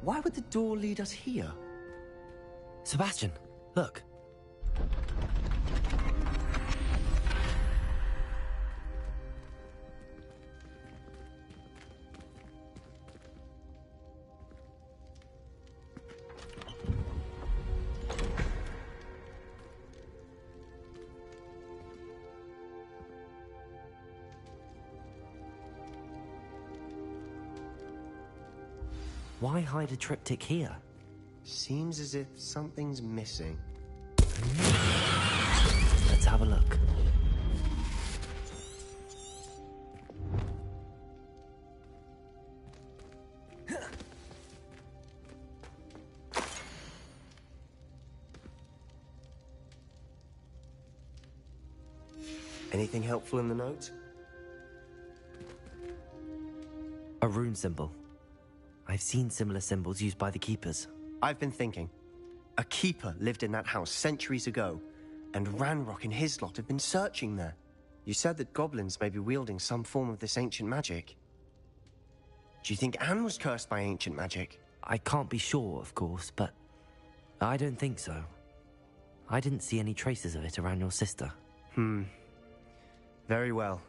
Why would the door lead us here? Sebastian, look. Why hide a triptych here? Seems as if something's missing. Let's have a look. Anything helpful in the note? A rune symbol. I've seen similar symbols used by the Keepers. I've been thinking. A keeper lived in that house centuries ago, and Ranrock and his lot have been searching there. You said that goblins may be wielding some form of this ancient magic. Do you think Anne was cursed by ancient magic? I can't be sure, of course, but I don't think so. I didn't see any traces of it around your sister. Very well.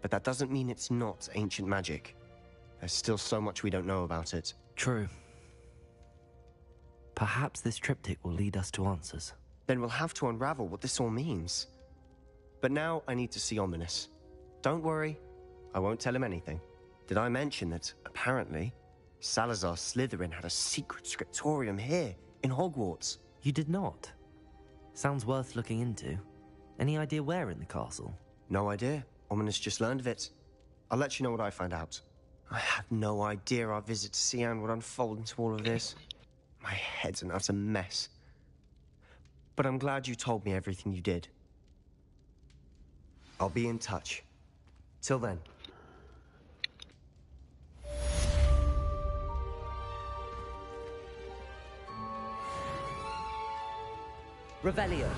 But that doesn't mean it's not ancient magic. There's still so much we don't know about it. True. Perhaps this triptych will lead us to answers. Then we'll have to unravel what this all means. But now I need to see Ominous. Don't worry, I won't tell him anything. Did I mention that, apparently, Salazar Slytherin had a secret scriptorium here, in Hogwarts? You did not? Sounds worth looking into. Any idea where in the castle? No idea. Ominous just learned of it. I'll let you know what I find out. I had no idea our visit to Cian would unfold into all of this. My head's an utter mess. But I'm glad you told me everything you did. I'll be in touch. Till then. Revelio.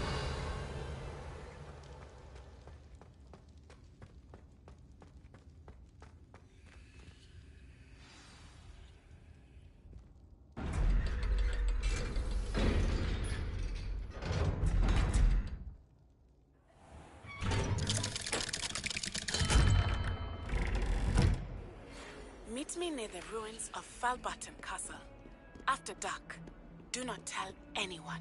Meet me near the ruins of Falbutton Castle. After dark. Do not tell anyone.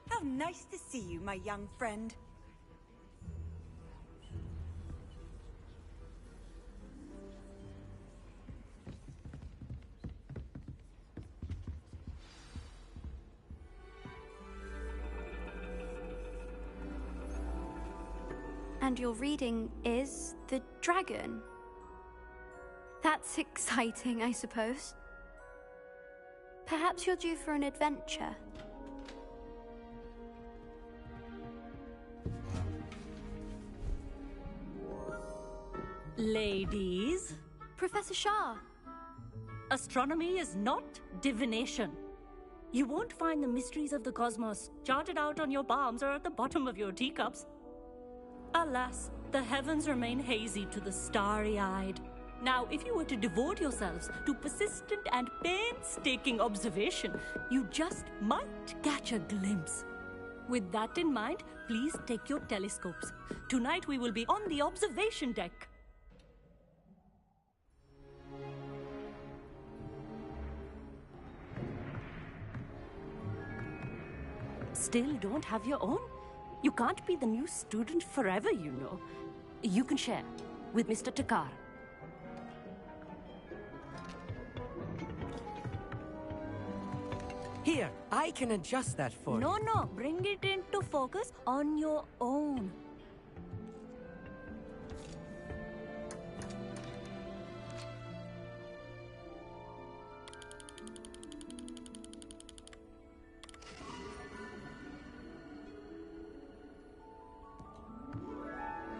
How nice to see you, my young friend. And your reading is The Dragon. That's exciting, I suppose. Perhaps you're due for an adventure. Ladies, Professor Shah. astronomy is not divination. You won't find the mysteries of the cosmos charted out on your palms or at the bottom of your teacups. Alas, the heavens remain hazy to the starry-eyed. Now, if you were to devote yourselves to persistent and painstaking observation, you just might catch a glimpse. With that in mind, please take your telescopes. Tonight we will be on the observation deck. Still don't have your own? You can't be the new student forever, you know. You can share with Mr. Takar. Here, I can adjust that for you. No, bring it into focus on your own.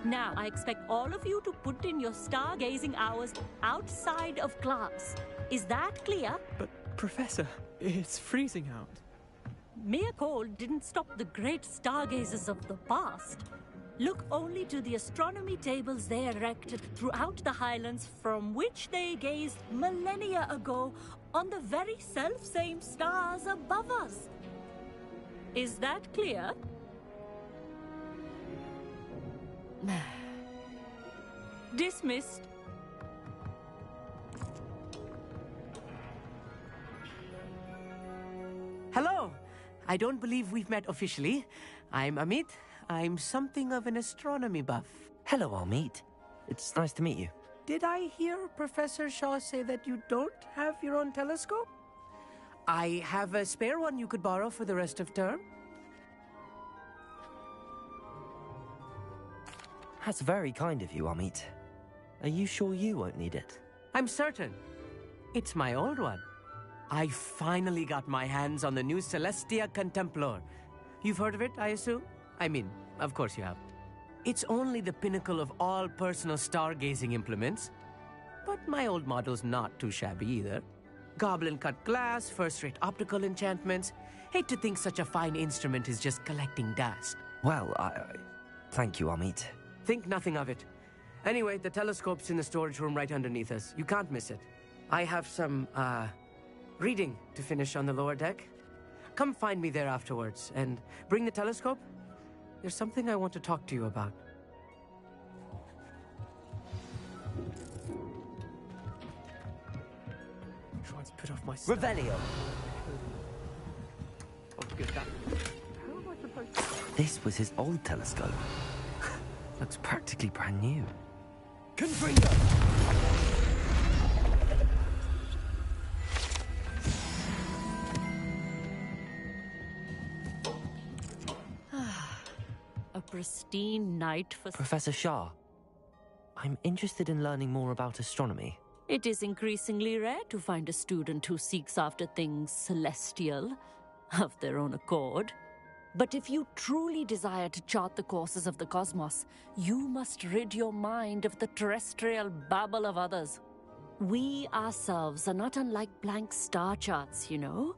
Now, I expect all of you to put in your stargazing hours outside of class. Is that clear? But, Professor, it's freezing out. Mere cold didn't stop the great stargazers of the past. Look only to the astronomy tables they erected throughout the highlands from which they gazed millennia ago on the very self-same stars above us. Is that clear? Dismissed. Hello. I don't believe we've met officially. I'm Amit. I'm something of an astronomy buff. Hello, Amit. It's nice to meet you. Did I hear Professor Shaw say that you don't have your own telescope? I have a spare one you could borrow for the rest of term. That's very kind of you, Amit. Are you sure you won't need it? I'm certain. It's my old one. I finally got my hands on the new Celestia Contemplar. You've heard of it, I assume? I mean, of course you have. It's only the pinnacle of all personal stargazing implements. But my old model's not too shabby either. Goblin-cut glass, first-rate optical enchantments. Hate to think such a fine instrument is just collecting dust. Well, thank you, Amit. Think nothing of it. Anyway, the telescope's in the storage room right underneath us. You can't miss it. I have some, reading to finish on the lower deck. Come find me there afterwards, and bring the telescope. There's something I want to talk to you about. Try to put off my Revelio. Oh, good. How am I supposed to... This was his old telescope. Looks practically brand new. Confringo! pristine night for... Professor Shah, I'm interested in learning more about astronomy. It is increasingly rare to find a student who seeks after things celestial, of their own accord. But if you truly desire to chart the courses of the cosmos, you must rid your mind of the terrestrial babble of others. We ourselves are not unlike blank star charts, you know?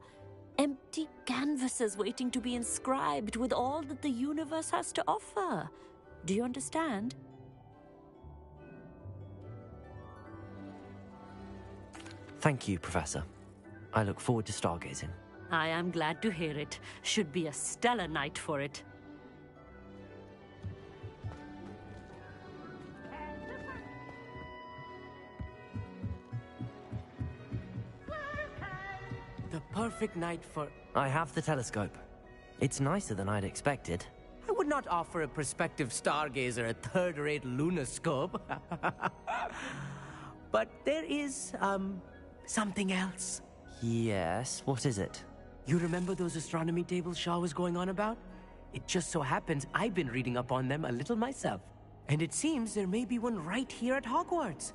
Empty canvases waiting to be inscribed with all that the universe has to offer. Do you understand? Thank you, Professor. I look forward to stargazing. I am glad to hear it. Should be a stellar night for it. The perfect night for... I have the telescope. It's nicer than I'd expected. I would not offer a prospective stargazer a third-rate lunoscope. But there is, something else. Yes, what is it? You remember those astronomy tables Shaw was going on about? It just so happens I've been reading up on them a little myself. And it seems there may be one right here at Hogwarts.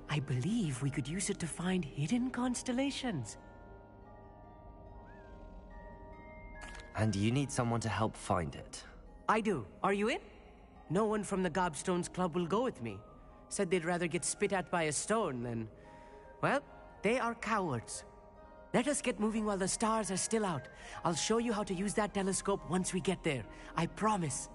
I believe we could use it to find hidden constellations. And you need someone to help find it. I do. Are you in? No one from the Gobstones Club will go with me. Said they'd rather get spit at by a stone than... Well, they are cowards. Let us get moving while the stars are still out. I'll show you how to use that telescope once we get there. I promise.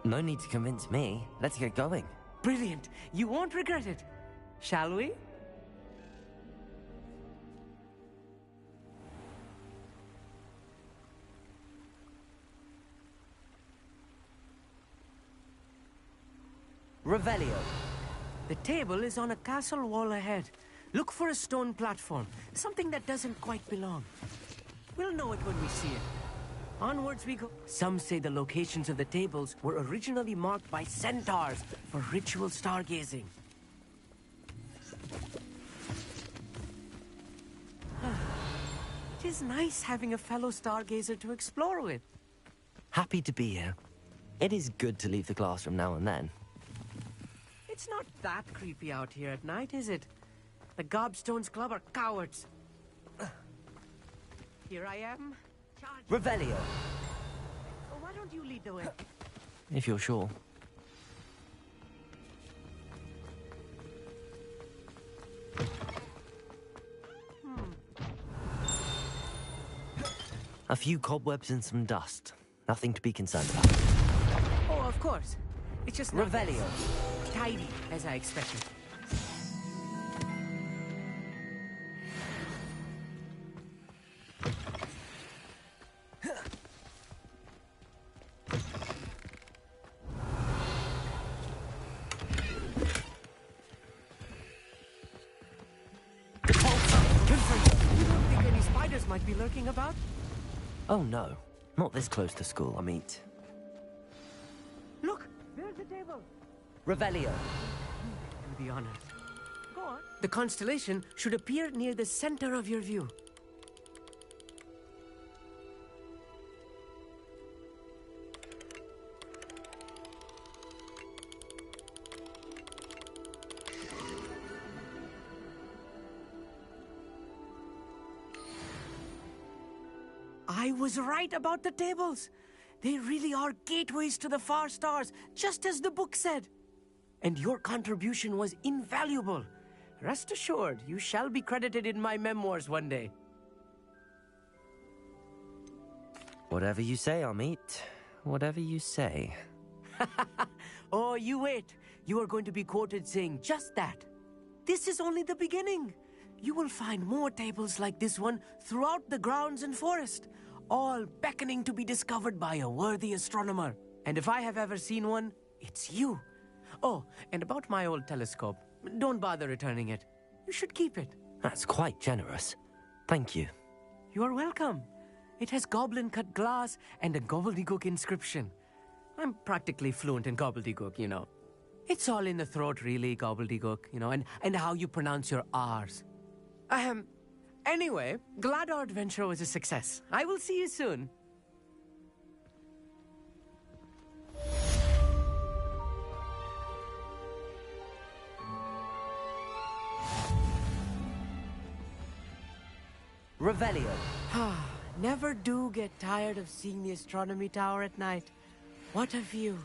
No need to convince me. Let's get going. Brilliant. You won't regret it. Shall we? Revelio. The table is on a castle wall ahead. Look for a stone platform, something that doesn't quite belong. We'll know it when we see it. Onwards we go. Some say the locations of the tables were originally marked by centaurs for ritual stargazing. It is nice having a fellow stargazer to explore with. Happy to be here. It is good to leave the classroom now and then. It's not that creepy out here at night, is it? The Gobstones Club are cowards. Here I am. Revelio. Oh, why don't you lead the way? If you're sure. A few cobwebs and some dust. Nothing to be concerned about. Oh, of course. It's just not Revelio. Tidy, as I expected. You don't think any spiders might be lurking about? Oh no. Not this close to school, I mean. Look, there's the table. Revelio. Do the honors. Go on. The constellation should appear near the center of your view. I was right about the tables. They really are gateways to the far stars, just as the book said. And your contribution was invaluable. Rest assured, you shall be credited in my memoirs one day. Whatever you say, Amit. Whatever you say. Oh, you wait. You are going to be quoted saying just that. This is only the beginning. You will find more tables like this one throughout the grounds and forest, all beckoning to be discovered by a worthy astronomer. And if I have ever seen one, it's you. Oh, and about my old telescope, don't bother returning it. You should keep it. That's quite generous. Thank you. You are welcome. It has goblin-cut glass and a gobbledygook inscription. I'm practically fluent in gobbledygook, you know. It's all in the throat, really, gobbledygook, you know, and how you pronounce your R's. Anyway, glad our adventure was a success. I will see you soon. Revelio. Never do get tired of seeing the astronomy tower at night. What a view.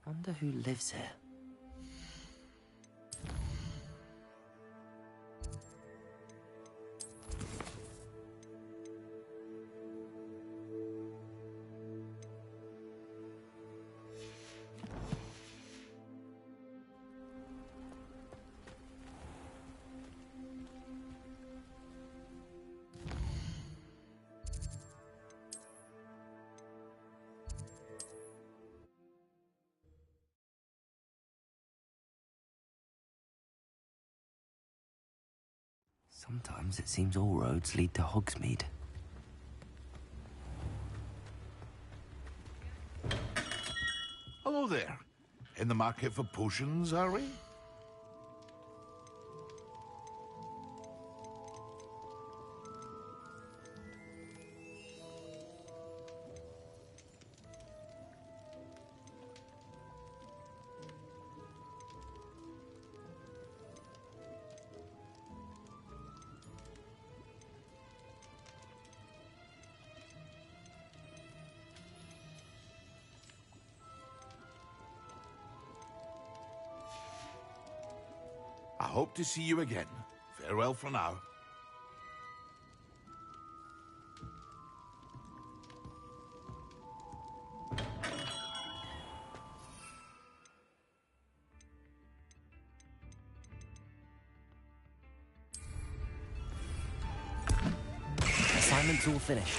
Wonder who lives here. Sometimes it seems all roads lead to Hogsmeade. Hello there. In the market for potions, are we? I hope to see you again. Farewell for now. Assignment's all finished.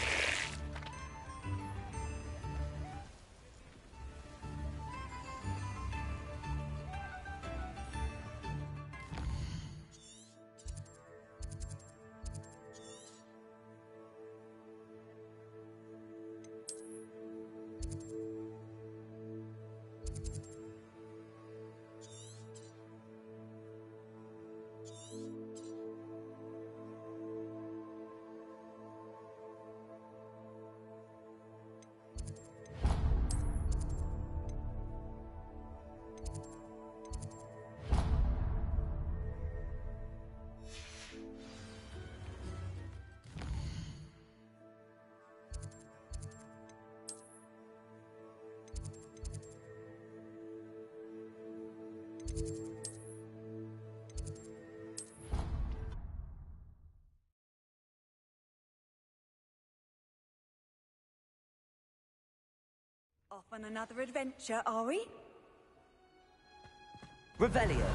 Off on another adventure, are we? Revelio.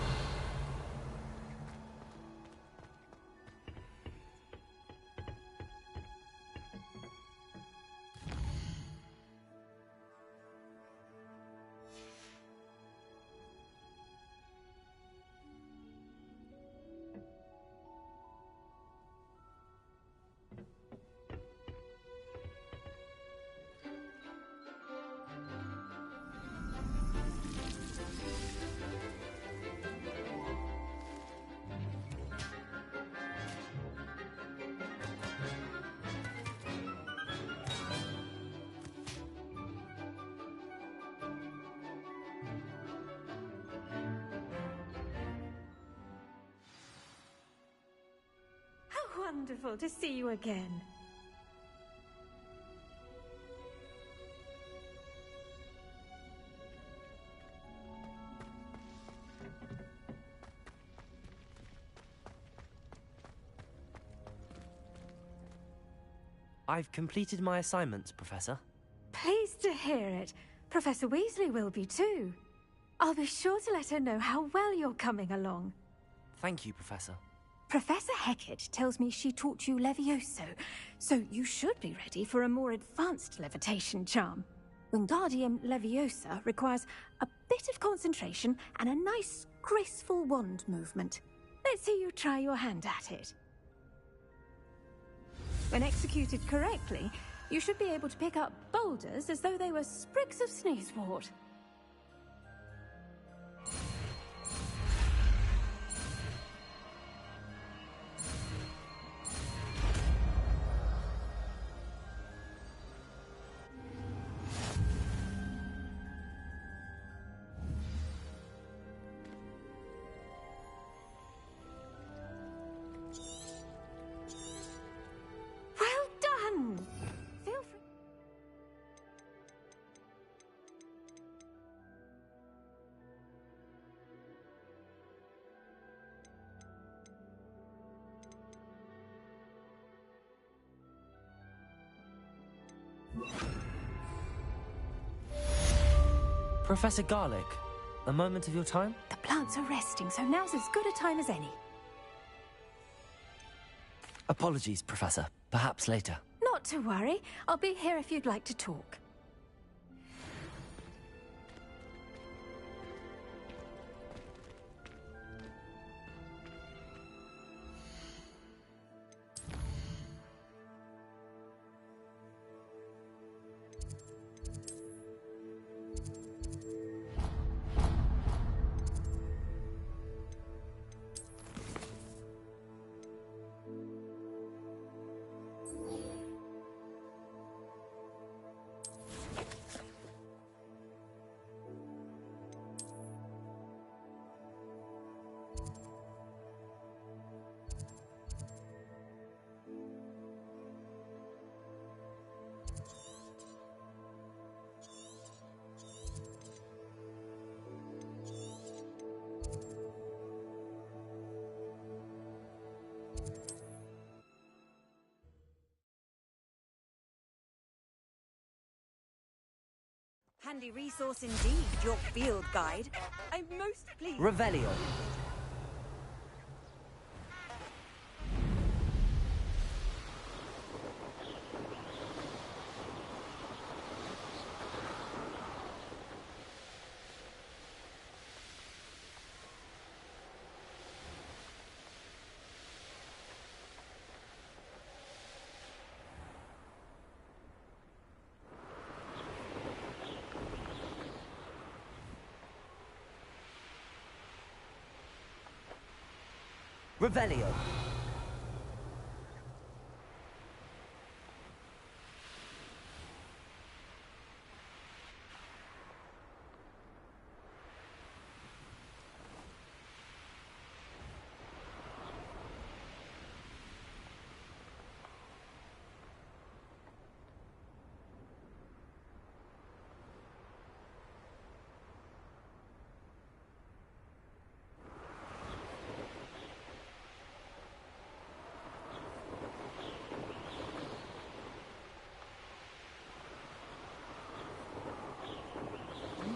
Wonderful to see you again. I've completed my assignments, Professor. Pleased to hear it. Professor Weasley will be too. I'll be sure to let her know how well you're coming along. Thank you, Professor. Professor Hecat tells me she taught you Levioso, so you should be ready for a more advanced levitation charm. Wingardium Leviosa requires a bit of concentration and a nice, graceful wand movement. Let's see you try your hand at it. When executed correctly, you should be able to pick up boulders as though they were sprigs of sneezewort. Professor Garlic, a moment of your time? The plants are resting, so now's as good a time as any. Apologies, Professor. Perhaps later. Not to worry. I'll be here if you'd like to talk. Handy resource indeed, your field guide. I'm most pleased. Revelio. Revelio.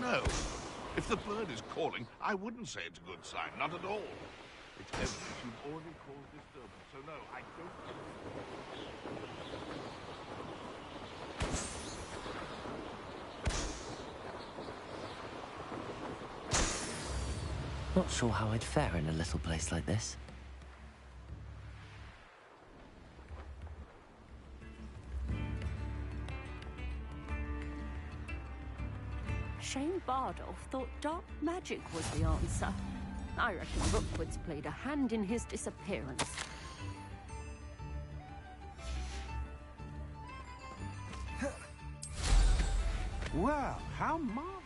No. If the bird is calling, I wouldn't say it's a good sign. Not at all. It's evidence you've already caused disturbance. So no, I don't... Not sure how I'd fare in a little place like this. Shane Bardolph thought dark magic was the answer. I reckon Rookwood's played a hand in his disappearance. Well, how marvelous.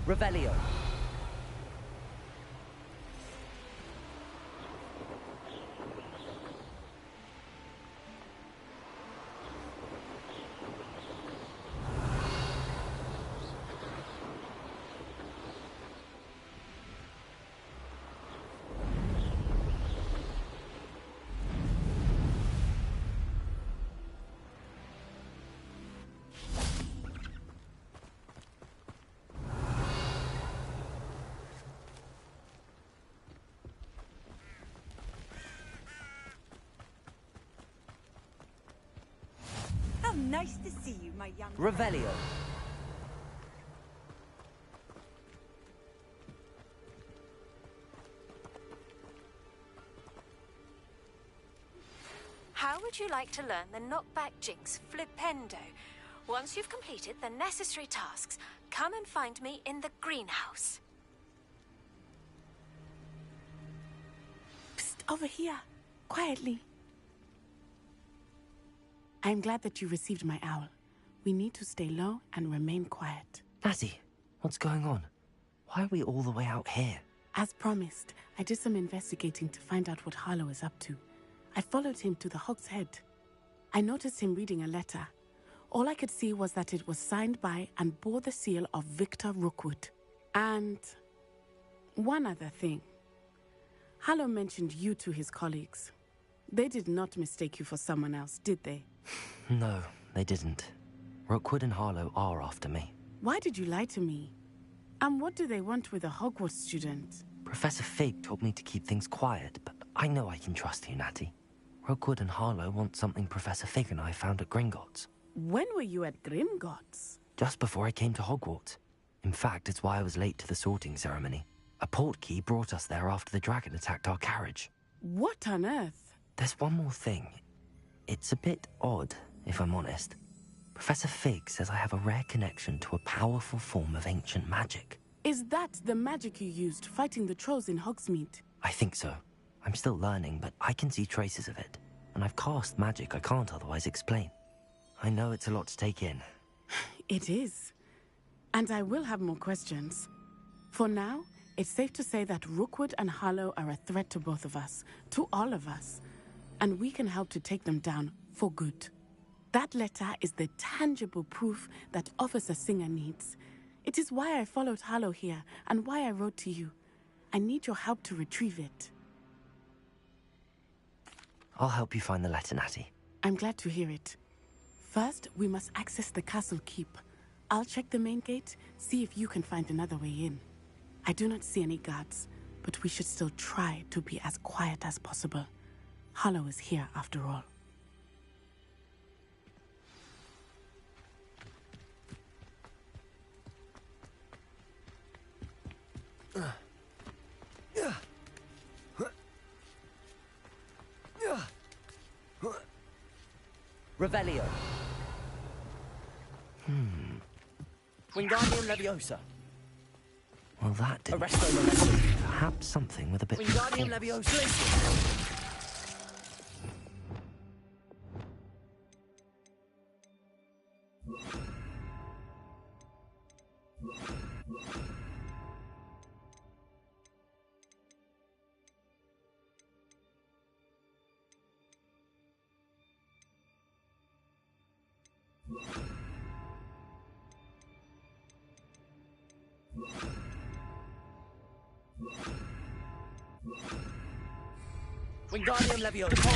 Revelio. Nice to see you, my young Revelio. How would you like to learn the knockback jinx Flipendo? Once you've completed the necessary tasks, come and find me in the greenhouse. Psst, over here. Quietly. I'm glad that you received my owl. We need to stay low and remain quiet. Natty, what's going on? Why are we all the way out here? As promised, I did some investigating to find out what Harlow is up to. I followed him to the Hog's Head. I noticed him reading a letter. All I could see was that it was signed by and bore the seal of Victor Rookwood. And, One other thing. Harlow mentioned you to his colleagues. They did not mistake you for someone else, did they? No, they didn't. Rookwood and Harlow are after me. Why did you lie to me? And what do they want with a Hogwarts student? Professor Fig told me to keep things quiet, but I know I can trust you, Natty. Rookwood and Harlow want something Professor Fig and I found at Gringotts. When were you at Gringotts? Just before I came to Hogwarts. In fact, it's why I was late to the sorting ceremony. A portkey brought us there after the dragon attacked our carriage. What on earth? There's one more thing. It's a bit odd, if I'm honest. Professor Fig says I have a rare connection to a powerful form of ancient magic. Is that the magic you used fighting the trolls in Hogsmeade? I think so. I'm still learning, but I can see traces of it. And I've cast magic I can't otherwise explain. I know it's a lot to take in. It is. And I will have more questions. For now, it's safe to say that Rookwood and Harlow are a threat to both of us, to all of us. And we can help to take them down for good. That letter is the tangible proof that Officer Singer needs. It is why I followed Harlow here and why I wrote to you. I need your help to retrieve it. I'll help you find the letter, Natty. I'm glad to hear it. First, we must access the castle keep. I'll check the main gate, see if you can find another way in. I do not see any guards, but we should still try to be as quiet as possible. Harlow is here after all. Revelio. Wingardium Leviosa. Well, that didn't... Arresto Momentum. Perhaps something with a bit... Wingardium Leviosa. Wingardium Leviosa.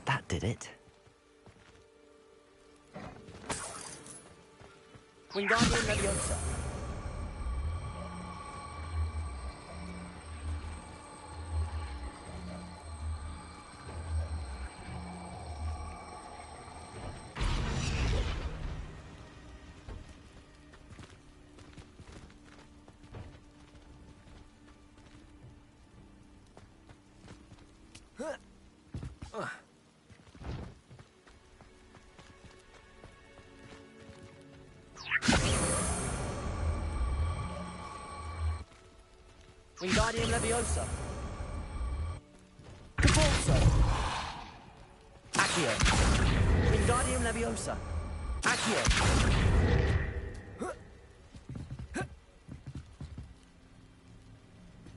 That did it. Wingardium Leviosa. Wingardium Leviosa. Caforzo. Accio. Wingardium Leviosa. Accio.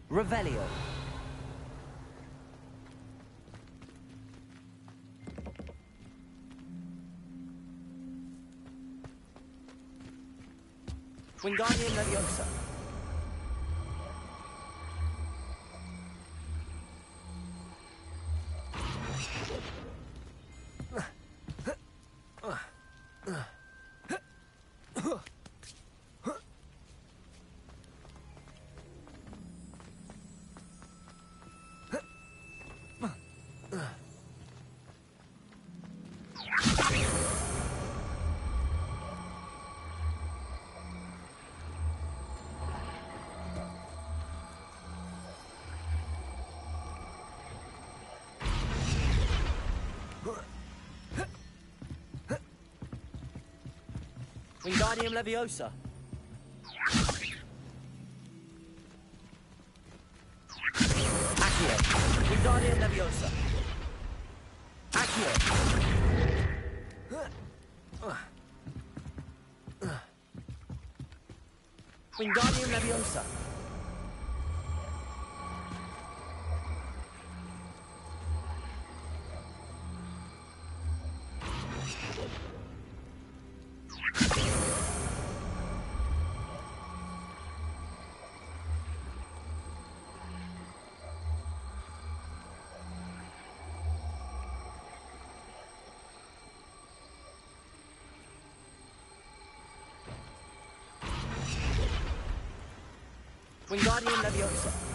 Revelio. Wingardium Leviosa. Wingardium Leviosa. Accio. Wingardium Leviosa. Accio. Wingardium Leviosa. Wingardium Leviosa.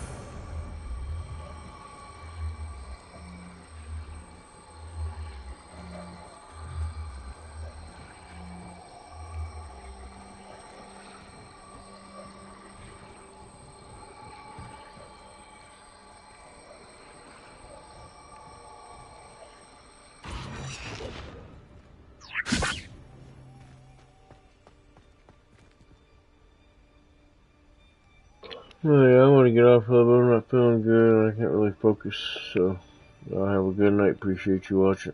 Oh yeah, I want to get off a little bit. I'm not feeling good. I can't really focus, so y'all have a good night. Appreciate you watching.